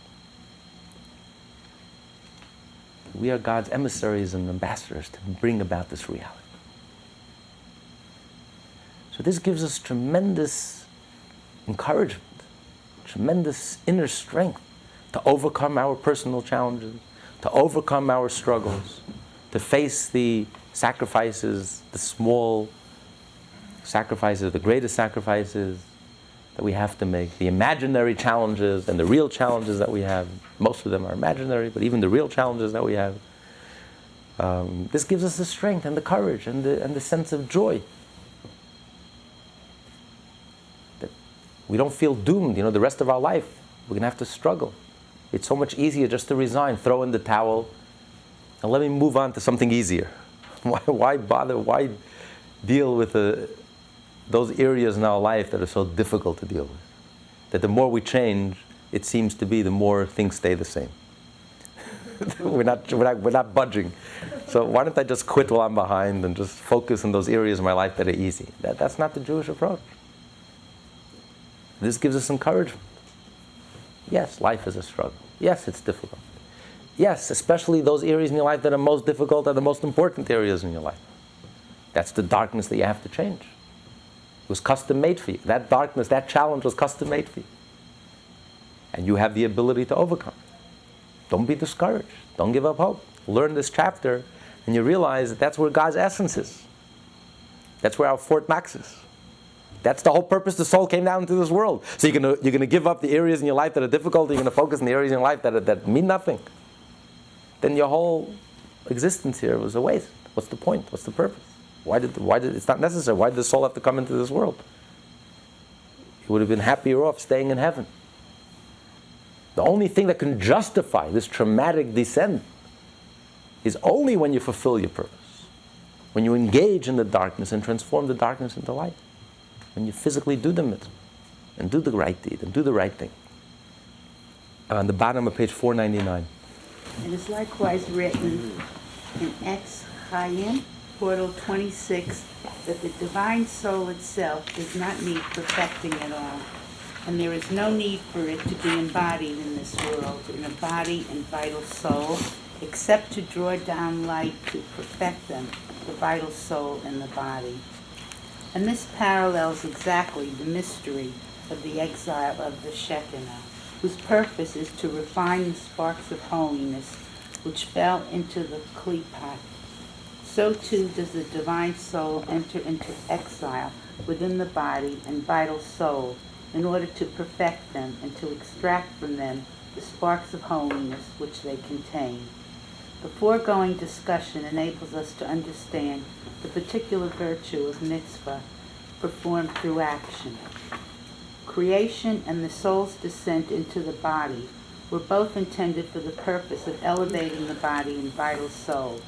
We are God's emissaries and ambassadors to bring about this reality. So this gives us tremendous encouragement, tremendous inner strength to overcome our personal challenges, to overcome our struggles, to face the sacrifices, the small sacrifices, the greatest sacrifices that we have to make, the imaginary challenges and the real challenges that we have. Most of them are imaginary, but even the real challenges that we have. This gives us the strength and the courage and the sense of joy. That we don't feel doomed, the rest of our life. We're going to have to struggle. It's so much easier just to resign, throw in the towel, and let me move on to something easier. Why bother? Why deal with those areas in our life that are so difficult to deal with? That the more we change, it seems to be the more things stay the same. we're not budging. So why don't I just quit while I'm behind and just focus on those areas of my life that are easy? That's not the Jewish approach. This gives us encouragement. Yes, life is a struggle. Yes, it's difficult. Yes, especially those areas in your life that are most difficult are the most important areas in your life. That's the darkness that you have to change. It was custom made for you. That darkness, that challenge was custom made for you. And you have the ability to overcome. Don't be discouraged. Don't give up hope. Learn this chapter and you realize that that's where God's essence is. That's where our Fort Knox is. That's the whole purpose the soul came down into this world. So you're going to give up the areas in your life that are difficult, you're going to focus on the areas in your life that mean nothing. Then your whole existence here was a waste. What's the point? What's the purpose? Why did it's not necessary. Why did the soul have to come into this world? He would have been happier off staying in heaven. The only thing that can justify this traumatic descent is only when you fulfill your purpose, when you engage in the darkness and transform the darkness into light, when you physically do the mitzvah and do the right deed and do the right thing. On the bottom of page 499. It is likewise written in Ex Chaim, portal 26, that the divine soul itself does not need perfecting at all, and there is no need for it to be embodied in this world, in a body and vital soul, except to draw down light to perfect them, the vital soul and the body. And this parallels exactly the mystery of the exile of the Shekinah, whose purpose is to refine the sparks of holiness which fell into the klipat. So too does the divine soul enter into exile within the body and vital soul in order to perfect them and to extract from them the sparks of holiness which they contain. The foregoing discussion enables us to understand the particular virtue of mitzvah performed through action. Creation and the soul's descent into the body were both intended for the purpose of elevating the body and vital soul,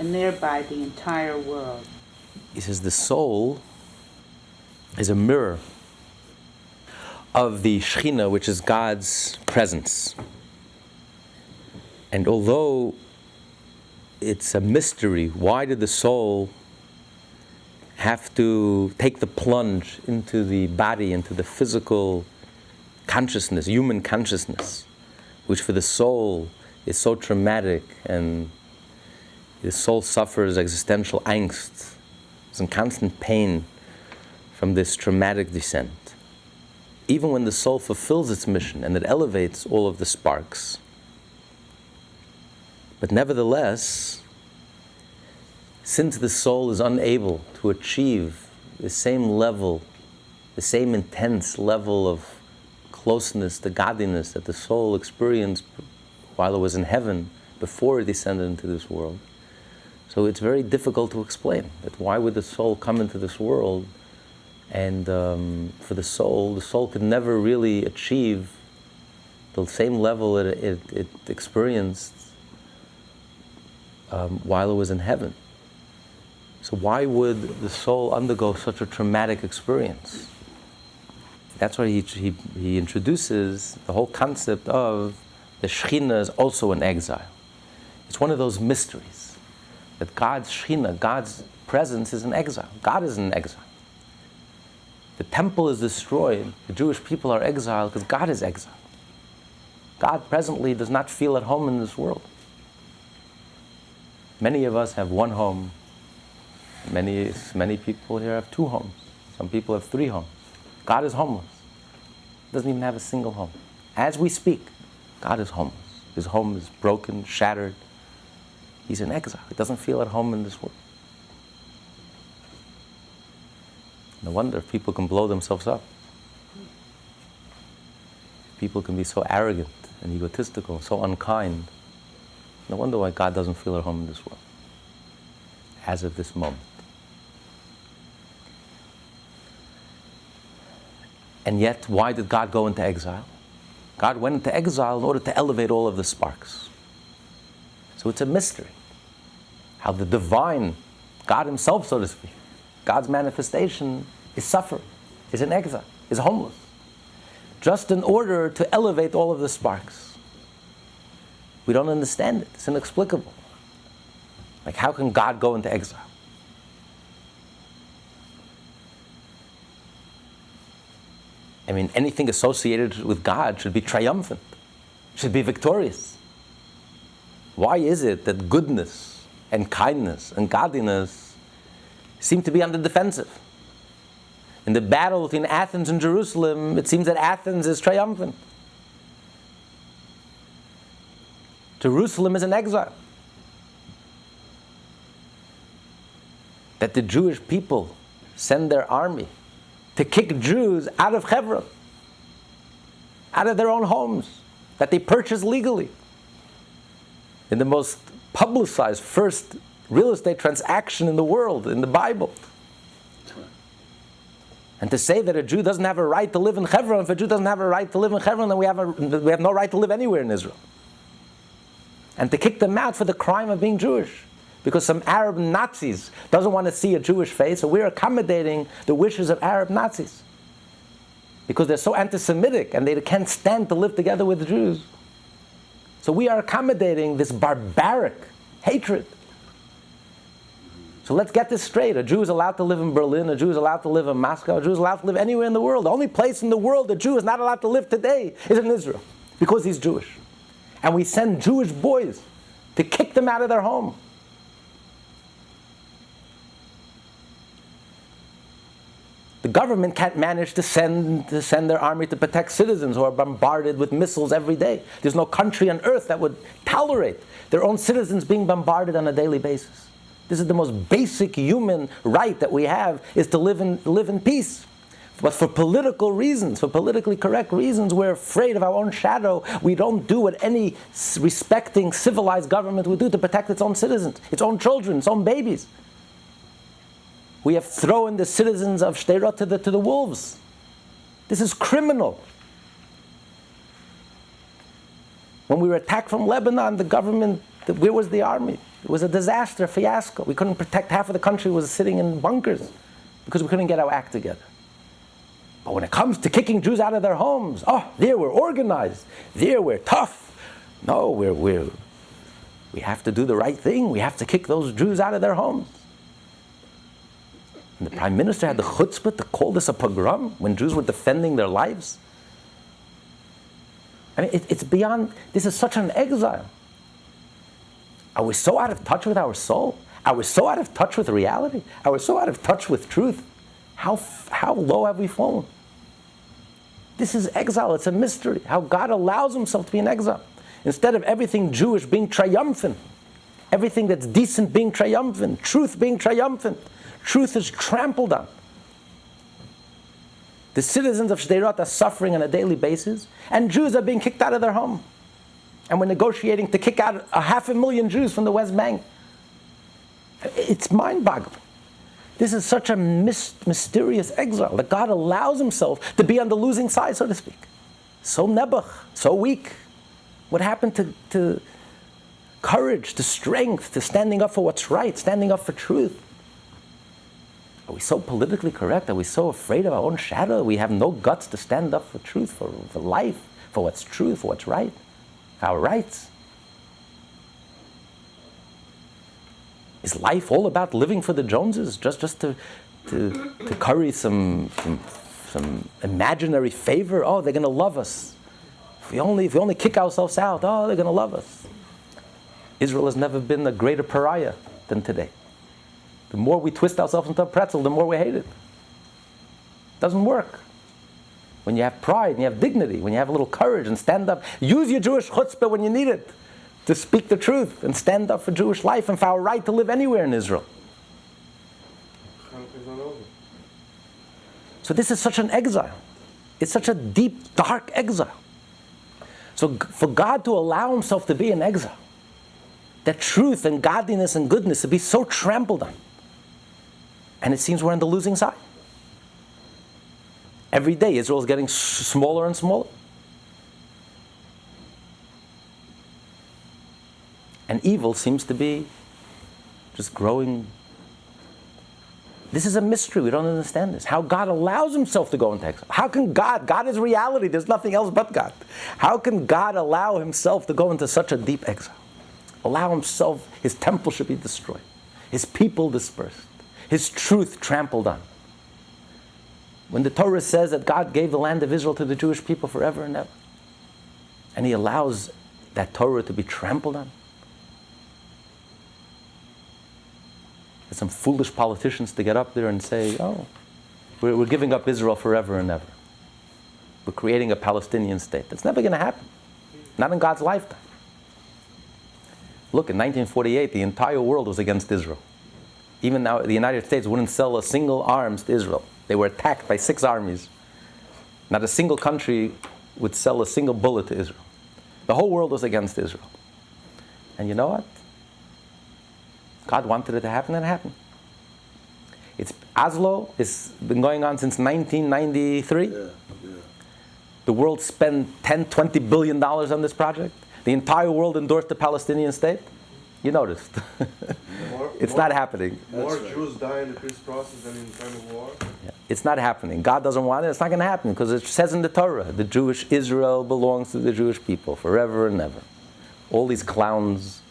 and thereby the entire world. He says the soul is a mirror of the Shekhinah, which is God's presence. And although it's a mystery, why did the soul have to take the plunge into the body, into the physical consciousness, human consciousness, which for the soul is so traumatic, and the soul suffers existential angst, is in constant pain from this traumatic descent. Even when the soul fulfills its mission and it elevates all of the sparks, but nevertheless, since the soul is unable to achieve the same level, the same intense level of closeness to godliness that the soul experienced while it was in heaven before it descended into this world, so it's very difficult to explain that why would the soul come into this world, and for the soul could never really achieve the same level it experienced while it was in heaven. So why would the soul undergo such a traumatic experience? That's why he introduces the whole concept of the Shekhinah is also in exile. It's one of those mysteries, that God's Shekhinah, God's presence is in exile. God is in exile. The temple is destroyed, the Jewish people are exiled because God is exiled. God presently does not feel at home in this world. Many of us have one home. Many people here have two homes. Some people have three homes. God is homeless. Doesn't even have a single home. As we speak, God is homeless. His home is broken, shattered. He's in exile. He doesn't feel at home in this world. No wonder if people can blow themselves up. People can be so arrogant and egotistical, so unkind. No wonder why God doesn't feel at home in this world, as of this moment. And yet, why did God go into exile? God went into exile in order to elevate all of the sparks. So it's a mystery how the divine, God himself, so to speak, God's manifestation, is suffering, is in exile, is homeless, just in order to elevate all of the sparks. We don't understand it. It's inexplicable. Like, how can God go into exile? I mean, anything associated with God should be triumphant, should be victorious. Why is it that goodness and kindness and godliness seem to be on the defensive? In the battle between Athens and Jerusalem, it seems that Athens is triumphant. Jerusalem is in exile. That the Jewish people send their army to kick Jews out of Hebron, out of their own homes, that they purchased legally. In the most publicized first real estate transaction in the world, in the Bible. And to say that a Jew doesn't have a right to live in Hebron, if a Jew doesn't have a right to live in Hebron, then we have no right to live anywhere in Israel. And to kick them out for the crime of being Jewish. Because some Arab Nazis doesn't want to see a Jewish face, so we're accommodating the wishes of Arab Nazis. Because they're so anti-Semitic and they can't stand to live together with the Jews. So we are accommodating this barbaric hatred. So let's get this straight. A Jew is allowed to live in Berlin, a Jew is allowed to live in Moscow, a Jew is allowed to live anywhere in the world. The only place in the world a Jew is not allowed to live today is in Israel, because he's Jewish. And we send Jewish boys to kick them out of their home. The government can't manage to send their army to protect citizens who are bombarded with missiles every day. There's no country on earth that would tolerate their own citizens being bombarded on a daily basis. This is the most basic human right that we have, is to live in peace. But for political reasons, for politically correct reasons, we're afraid of our own shadow. We don't do what any respecting, civilized government would do to protect its own citizens, its own children, its own babies. We have thrown the citizens of Sderot to the wolves. This is criminal. When we were attacked from Lebanon, the government, where was the army? It was a disaster, a fiasco. We couldn't protect, half of the country was sitting in bunkers because we couldn't get our act together. But when it comes to kicking Jews out of their homes, there we're organized. There we're tough. No, we have to do the right thing. We have to kick those Jews out of their homes. And the Prime Minister had the chutzpah to call this a pogrom when Jews were defending their lives. I mean, it's beyond, this is such an exile. Are we so out of touch with our soul? Are we so out of touch with reality? Are we so out of touch with truth? How low have we fallen? This is exile. It's a mystery. How God allows himself to be in exile. Instead of everything Jewish being triumphant, everything that's decent being triumphant, truth being triumphant, truth is trampled on. The citizens of Sderot are suffering on a daily basis, and Jews are being kicked out of their home. And we're negotiating to kick out 500,000 Jews from the West Bank. It's mind-boggling. This is such a mysterious exile that God allows himself to be on the losing side, so to speak. So nebuch, so weak. What happened to courage, to strength, to standing up for what's right, standing up for truth? Are we so politically correct? Are we so afraid of our own shadow? We have no guts to stand up for truth, for life, for what's true, for what's right, for our rights. Is life all about living for the Joneses, just to curry some imaginary favor? Oh, they're going to love us. If we only kick ourselves out, oh, they're going to love us. Israel has never been a greater pariah than today. The more we twist ourselves into a pretzel, the more we hate it. Doesn't work. When you have pride and you have dignity, when you have a little courage and stand up, use your Jewish chutzpah when you need it to speak the truth and stand up for Jewish life and for our right to live anywhere in Israel. So this is such an exile. It's such a deep, dark exile. So for God to allow himself to be in exile, that truth and godliness and goodness to be so trampled on, and it seems we're on the losing side. Every day Israel is getting smaller and smaller. And evil seems to be just growing. This is a mystery. We don't understand this. How God allows himself to go into exile. How can God is reality. There's nothing else but God. How can God allow himself to go into such a deep exile? Allow himself, his temple should be destroyed. His people dispersed. His truth trampled on. When the Torah says that God gave the land of Israel to the Jewish people forever and ever, and he allows that Torah to be trampled on, there's some foolish politicians to get up there and say, oh, we're giving up Israel forever and ever. We're creating a Palestinian state. That's never going to happen. Not in God's lifetime. Look, in 1948, the entire world was against Israel. Even now, the United States wouldn't sell a single arms to Israel. They were attacked by 6 armies. Not a single country would sell a single bullet to Israel. The whole world was against Israel. And you know what? God wanted it to happen, and it happened. Oslo has been going on since 1993. Yeah. The world spent $10-20 billion on this project. The entire world endorsed the Palestinian state. You noticed. It's not happening. More Jews die in the peace process than in time of war? Yeah. It's not happening. God doesn't want it. It's not going to happen because it says in the Torah, the Jewish Israel belongs to the Jewish people forever and ever. All these clowns,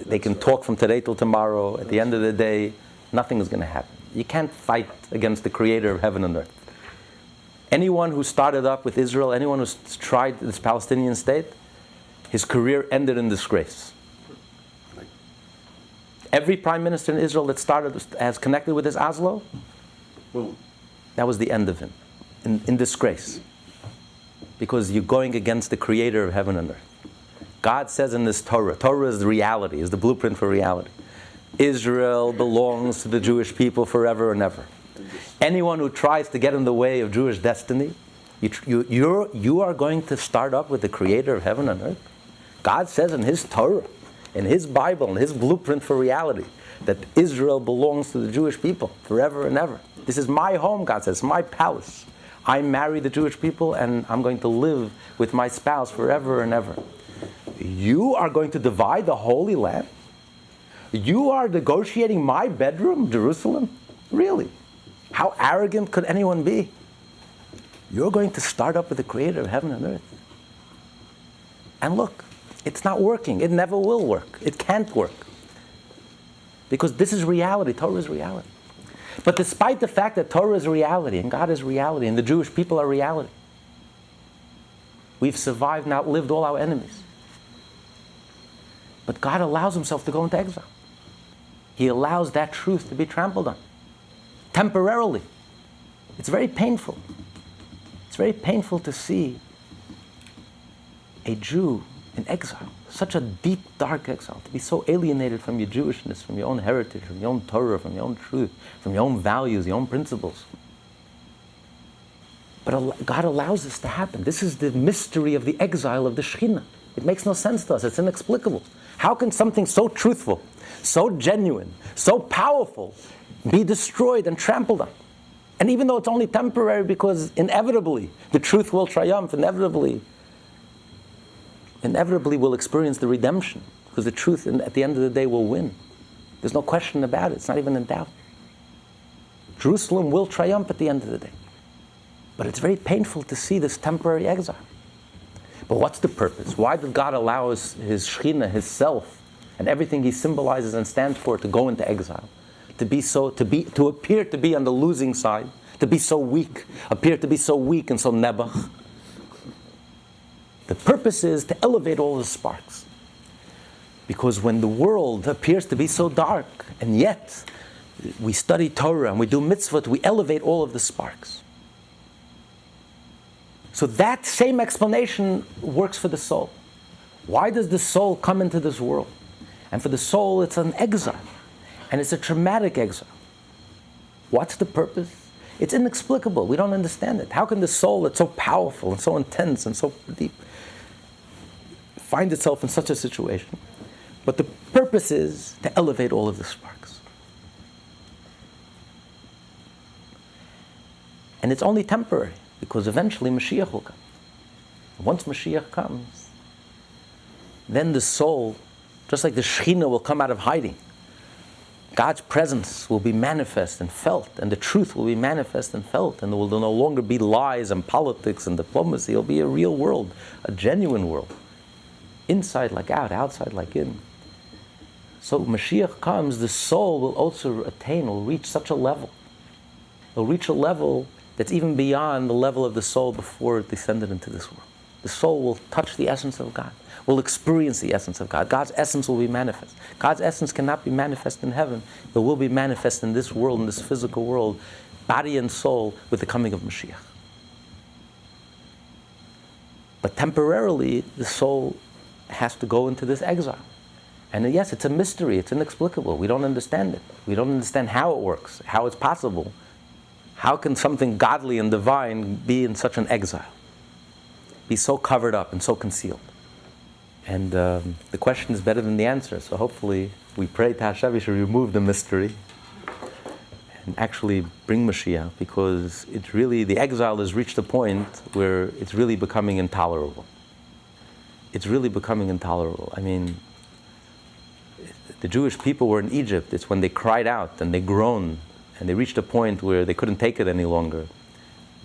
they can talk from today till tomorrow. At the end of the day, nothing is going to happen. You can't fight against the creator of heaven and earth. Anyone who started up with Israel, anyone who's tried this Palestinian state, his career ended in disgrace. Every prime minister in Israel that has connected with this Oslo, Boom. that was the end of him, in disgrace. Because you're going against the creator of heaven and earth. God says in this Torah is the reality, is the blueprint for reality. Israel belongs to the Jewish people forever and ever. Anyone who tries to get in the way of Jewish destiny, you are going to start up with the creator of heaven and earth. God says in his Torah, in his Bible, in his blueprint for reality, that Israel belongs to the Jewish people forever and ever. This is my home, God says, my palace. I marry the Jewish people and I'm going to live with my spouse forever and ever. You are going to divide the Holy Land? You are negotiating my bedroom, Jerusalem? Really? How arrogant could anyone be? You're going to start up with the creator of heaven and earth. And look, it's not working. It never will work. It can't work. Because this is reality. Torah is reality. But despite the fact that Torah is reality, and God is reality, and the Jewish people are reality, we've survived and outlived all our enemies. But God allows himself to go into exile. He allows that truth to be trampled on. Temporarily. It's very painful. It's very painful to see a Jew in exile, such a deep, dark exile, to be so alienated from your Jewishness, from your own heritage, from your own Torah, from your own truth, from your own values, your own principles. But God allows this to happen. This is the mystery of the exile of the Shekhinah. It makes no sense to us. It's inexplicable. How can something so truthful, so genuine, so powerful be destroyed and trampled on? And even though it's only temporary, because inevitably the truth will triumph, inevitably we'll experience the redemption, because the truth at the end of the day will win. There's no question about it. It's not even in doubt. Jerusalem will triumph at the end of the day. But it's very painful to see this temporary exile. But what's the purpose? Why did God allow his Shekhinah, his self, and everything he symbolizes and stands for to go into exile? To appear to be on the losing side, to be so weak, appear to be so weak and so nebuch. The purpose is to elevate all the sparks. Because when the world appears to be so dark, and yet we study Torah and we do mitzvot, we elevate all of the sparks. So that same explanation works for the soul. Why does the soul come into this world? And for the soul, it's an exile. And it's a traumatic exile. What's the purpose? It's inexplicable. We don't understand it. How can the soul that's so powerful and so intense and so deep find itself in such a situation? But the purpose is to elevate all of the sparks. And it's only temporary, because eventually Mashiach will come. Once Mashiach comes, then the soul, just like the Shekhinah, will come out of hiding. God's presence will be manifest and felt, and the truth will be manifest and felt, and there will no longer be lies and politics and diplomacy. It'll be a real world, a genuine world. Inside like out, outside like in. So Mashiach comes, the soul will also will reach such a level. It'll reach a level that's even beyond the level of the soul before it descended into this world. The soul will touch the essence of God, will experience the essence of God. God's essence will be manifest. God's essence cannot be manifest in heaven. It will be manifest in this world, in this physical world, body and soul, with the coming of Mashiach. But temporarily, the soul has to go into this exile. And yes, it's a mystery. It's inexplicable. We don't understand it. We don't understand how it works, how it's possible. How can something godly and divine be in such an exile? Be so covered up and so concealed? And the question is better than the answer. So hopefully we pray to Hashem, we should remove the mystery. and actually bring Mashiach, because it's really, the exile has reached a point where it's really becoming intolerable. It's really becoming intolerable. I mean, the Jewish people were in Egypt. It's when they cried out and they groaned and they reached a point where they couldn't take it any longer.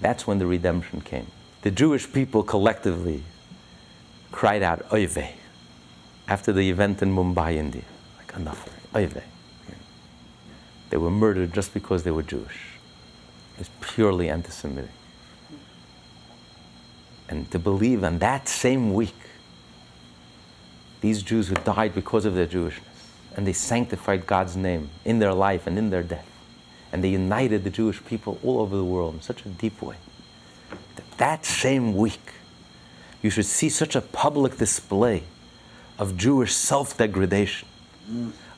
That's when the redemption came. The Jewish people collectively cried out, Oy vey, after the event in Mumbai, India. Like, enough, Oy vey. They were murdered just because they were Jewish. It's purely anti-Semitic. And to believe on that same week, these Jews who died because of their Jewishness, and they sanctified God's name in their life and in their death, and they united the Jewish people all over the world in such a deep way, that same week, you should see such a public display of Jewish self-degradation,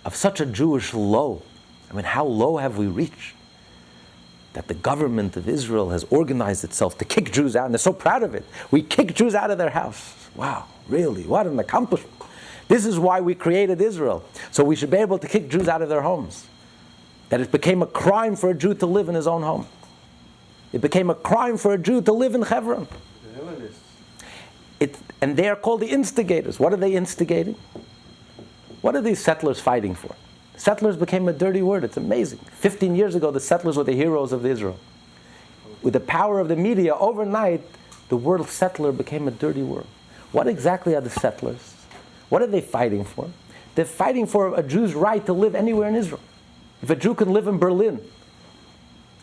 of such a Jewish low. I mean, how low have we reached? That the government of Israel has organized itself to kick Jews out, and they're so proud of it. We kick Jews out of their house. Wow, really? What an accomplishment. This is why we created Israel. So we should be able to kick Jews out of their homes. That it became a crime for a Jew to live in his own home. It became a crime for a Jew to live in Hebron. And they are called the instigators. What are they instigating? What are these settlers fighting for? Settlers became a dirty word. It's amazing. 15 years ago, the settlers were the heroes of Israel. With the power of the media, overnight, the word settler became a dirty word. What exactly are the settlers? What are they fighting for? They're fighting for a Jew's right to live anywhere in Israel. If a Jew can live in Berlin, do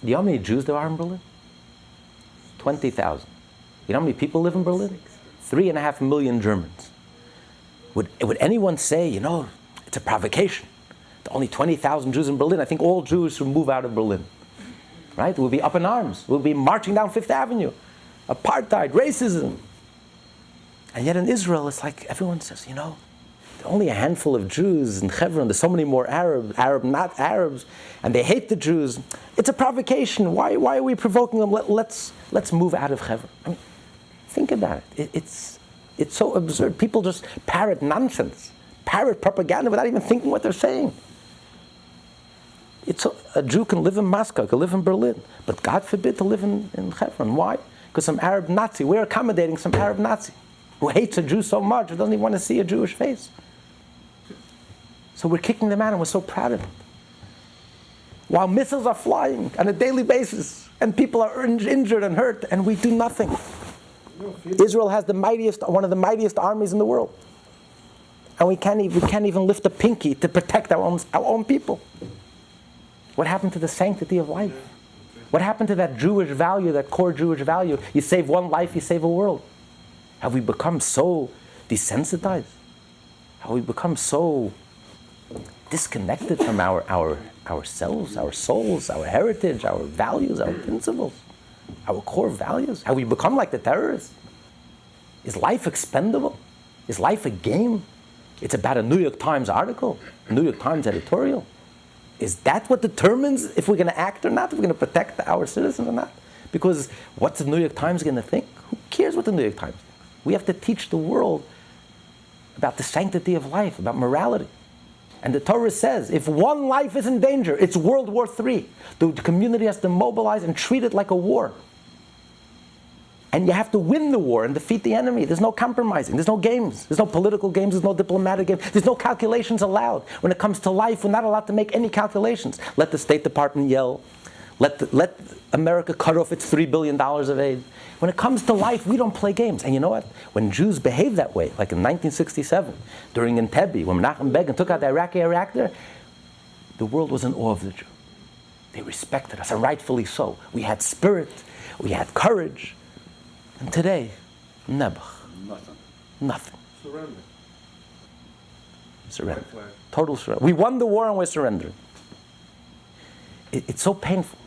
you know how many Jews there are in Berlin? 20,000. You know how many people live in Berlin? 3.5 million Germans. Would anyone say, you know, it's a provocation? There are only 20,000 Jews in Berlin. I think all Jews should move out of Berlin. Right? We'll be up in arms. We'll be marching down Fifth Avenue. Apartheid, racism. And yet in Israel, it's like everyone says, you know, there are only a handful of Jews in Hebron. There's so many more Arab, not Arabs, and they hate the Jews. It's a provocation. Why are we provoking them? Let's move out of Hebron. I mean, think about it. It's so absurd. People just parrot nonsense, parrot propaganda without even thinking what they're saying. A Jew can live in Moscow, can live in Berlin, but God forbid to live in Hebron. Why? Because some Arab Nazi, we're accommodating some Arab Nazi who hates a Jew so much, who doesn't even want to see a Jewish face. So we're kicking them out and we're so proud of it. While missiles are flying on a daily basis and people are injured and hurt, and we do nothing. Israel has one of the mightiest armies in the world. And we can't even lift a pinky to protect our own people. What happened to the sanctity of life? What happened to that Jewish value, that core Jewish value? You save one life, you save a world. Have we become so desensitized? Have we become so disconnected from ourselves, our souls, our heritage, our values, our principles, our core values? Have we become like the terrorists? Is life expendable? Is life a game? It's about a New York Times article, a New York Times editorial. Is that what determines if we're going to act or not, if we're going to protect our citizens or not? Because what's the New York Times going to think? Who cares what the New York Times thinks? We have to teach the world about the sanctity of life, about morality. And the Torah says, if one life is in danger, it's World War III. The community has to mobilize and treat it like a war. And you have to win the war and defeat the enemy. There's no compromising. There's no games. There's no political games. There's no diplomatic games. There's no calculations allowed. When it comes to life, we're not allowed to make any calculations. Let the State Department yell. Let America cut off its $3 billion of aid. When it comes to life, we don't play games. And you know what? When Jews behave that way, like in 1967, during Entebbe, when Menachem Begin took out the Iraqi reactor, the world was in awe of the Jew. They respected us, and rightfully so. We had spirit. We had courage. And today, nebuch. Nothing. Surrender. Total surrender. We won the war and we're surrendering. It's so painful.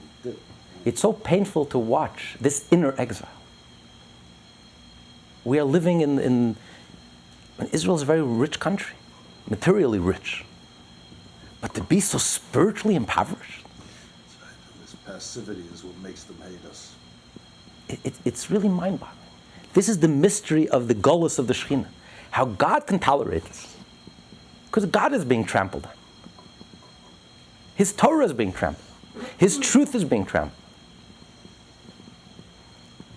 It's so painful to watch this inner exile. We are living in Israel is a very rich country, materially rich. But to be so spiritually impoverished. That's right. This passivity is what makes them hate us. It's really mind-boggling. This is the mystery of the golus of the Shekhinah. How God can tolerate this. Because God is being trampled on. His Torah is being trampled on. His truth is being trampled.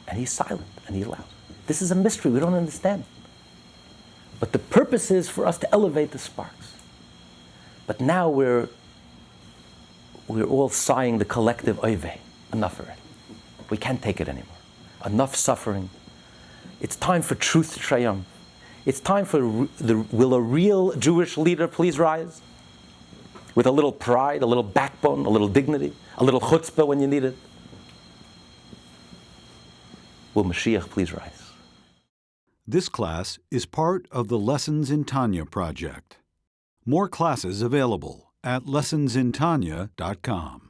And he's silent and he allows. This is a mystery we don't understand. But the purpose is for us to elevate the sparks. But now we're all sighing the collective oiveh. Enough already. We can't take it anymore. Enough suffering. It's time for truth to triumph. It's time for will a real Jewish leader please rise? With a little pride, a little backbone, a little dignity, a little chutzpah when you need it. Will Mashiach please rise? This class is part of the Lessons in Tanya project. More classes available at lessonsintanya.com.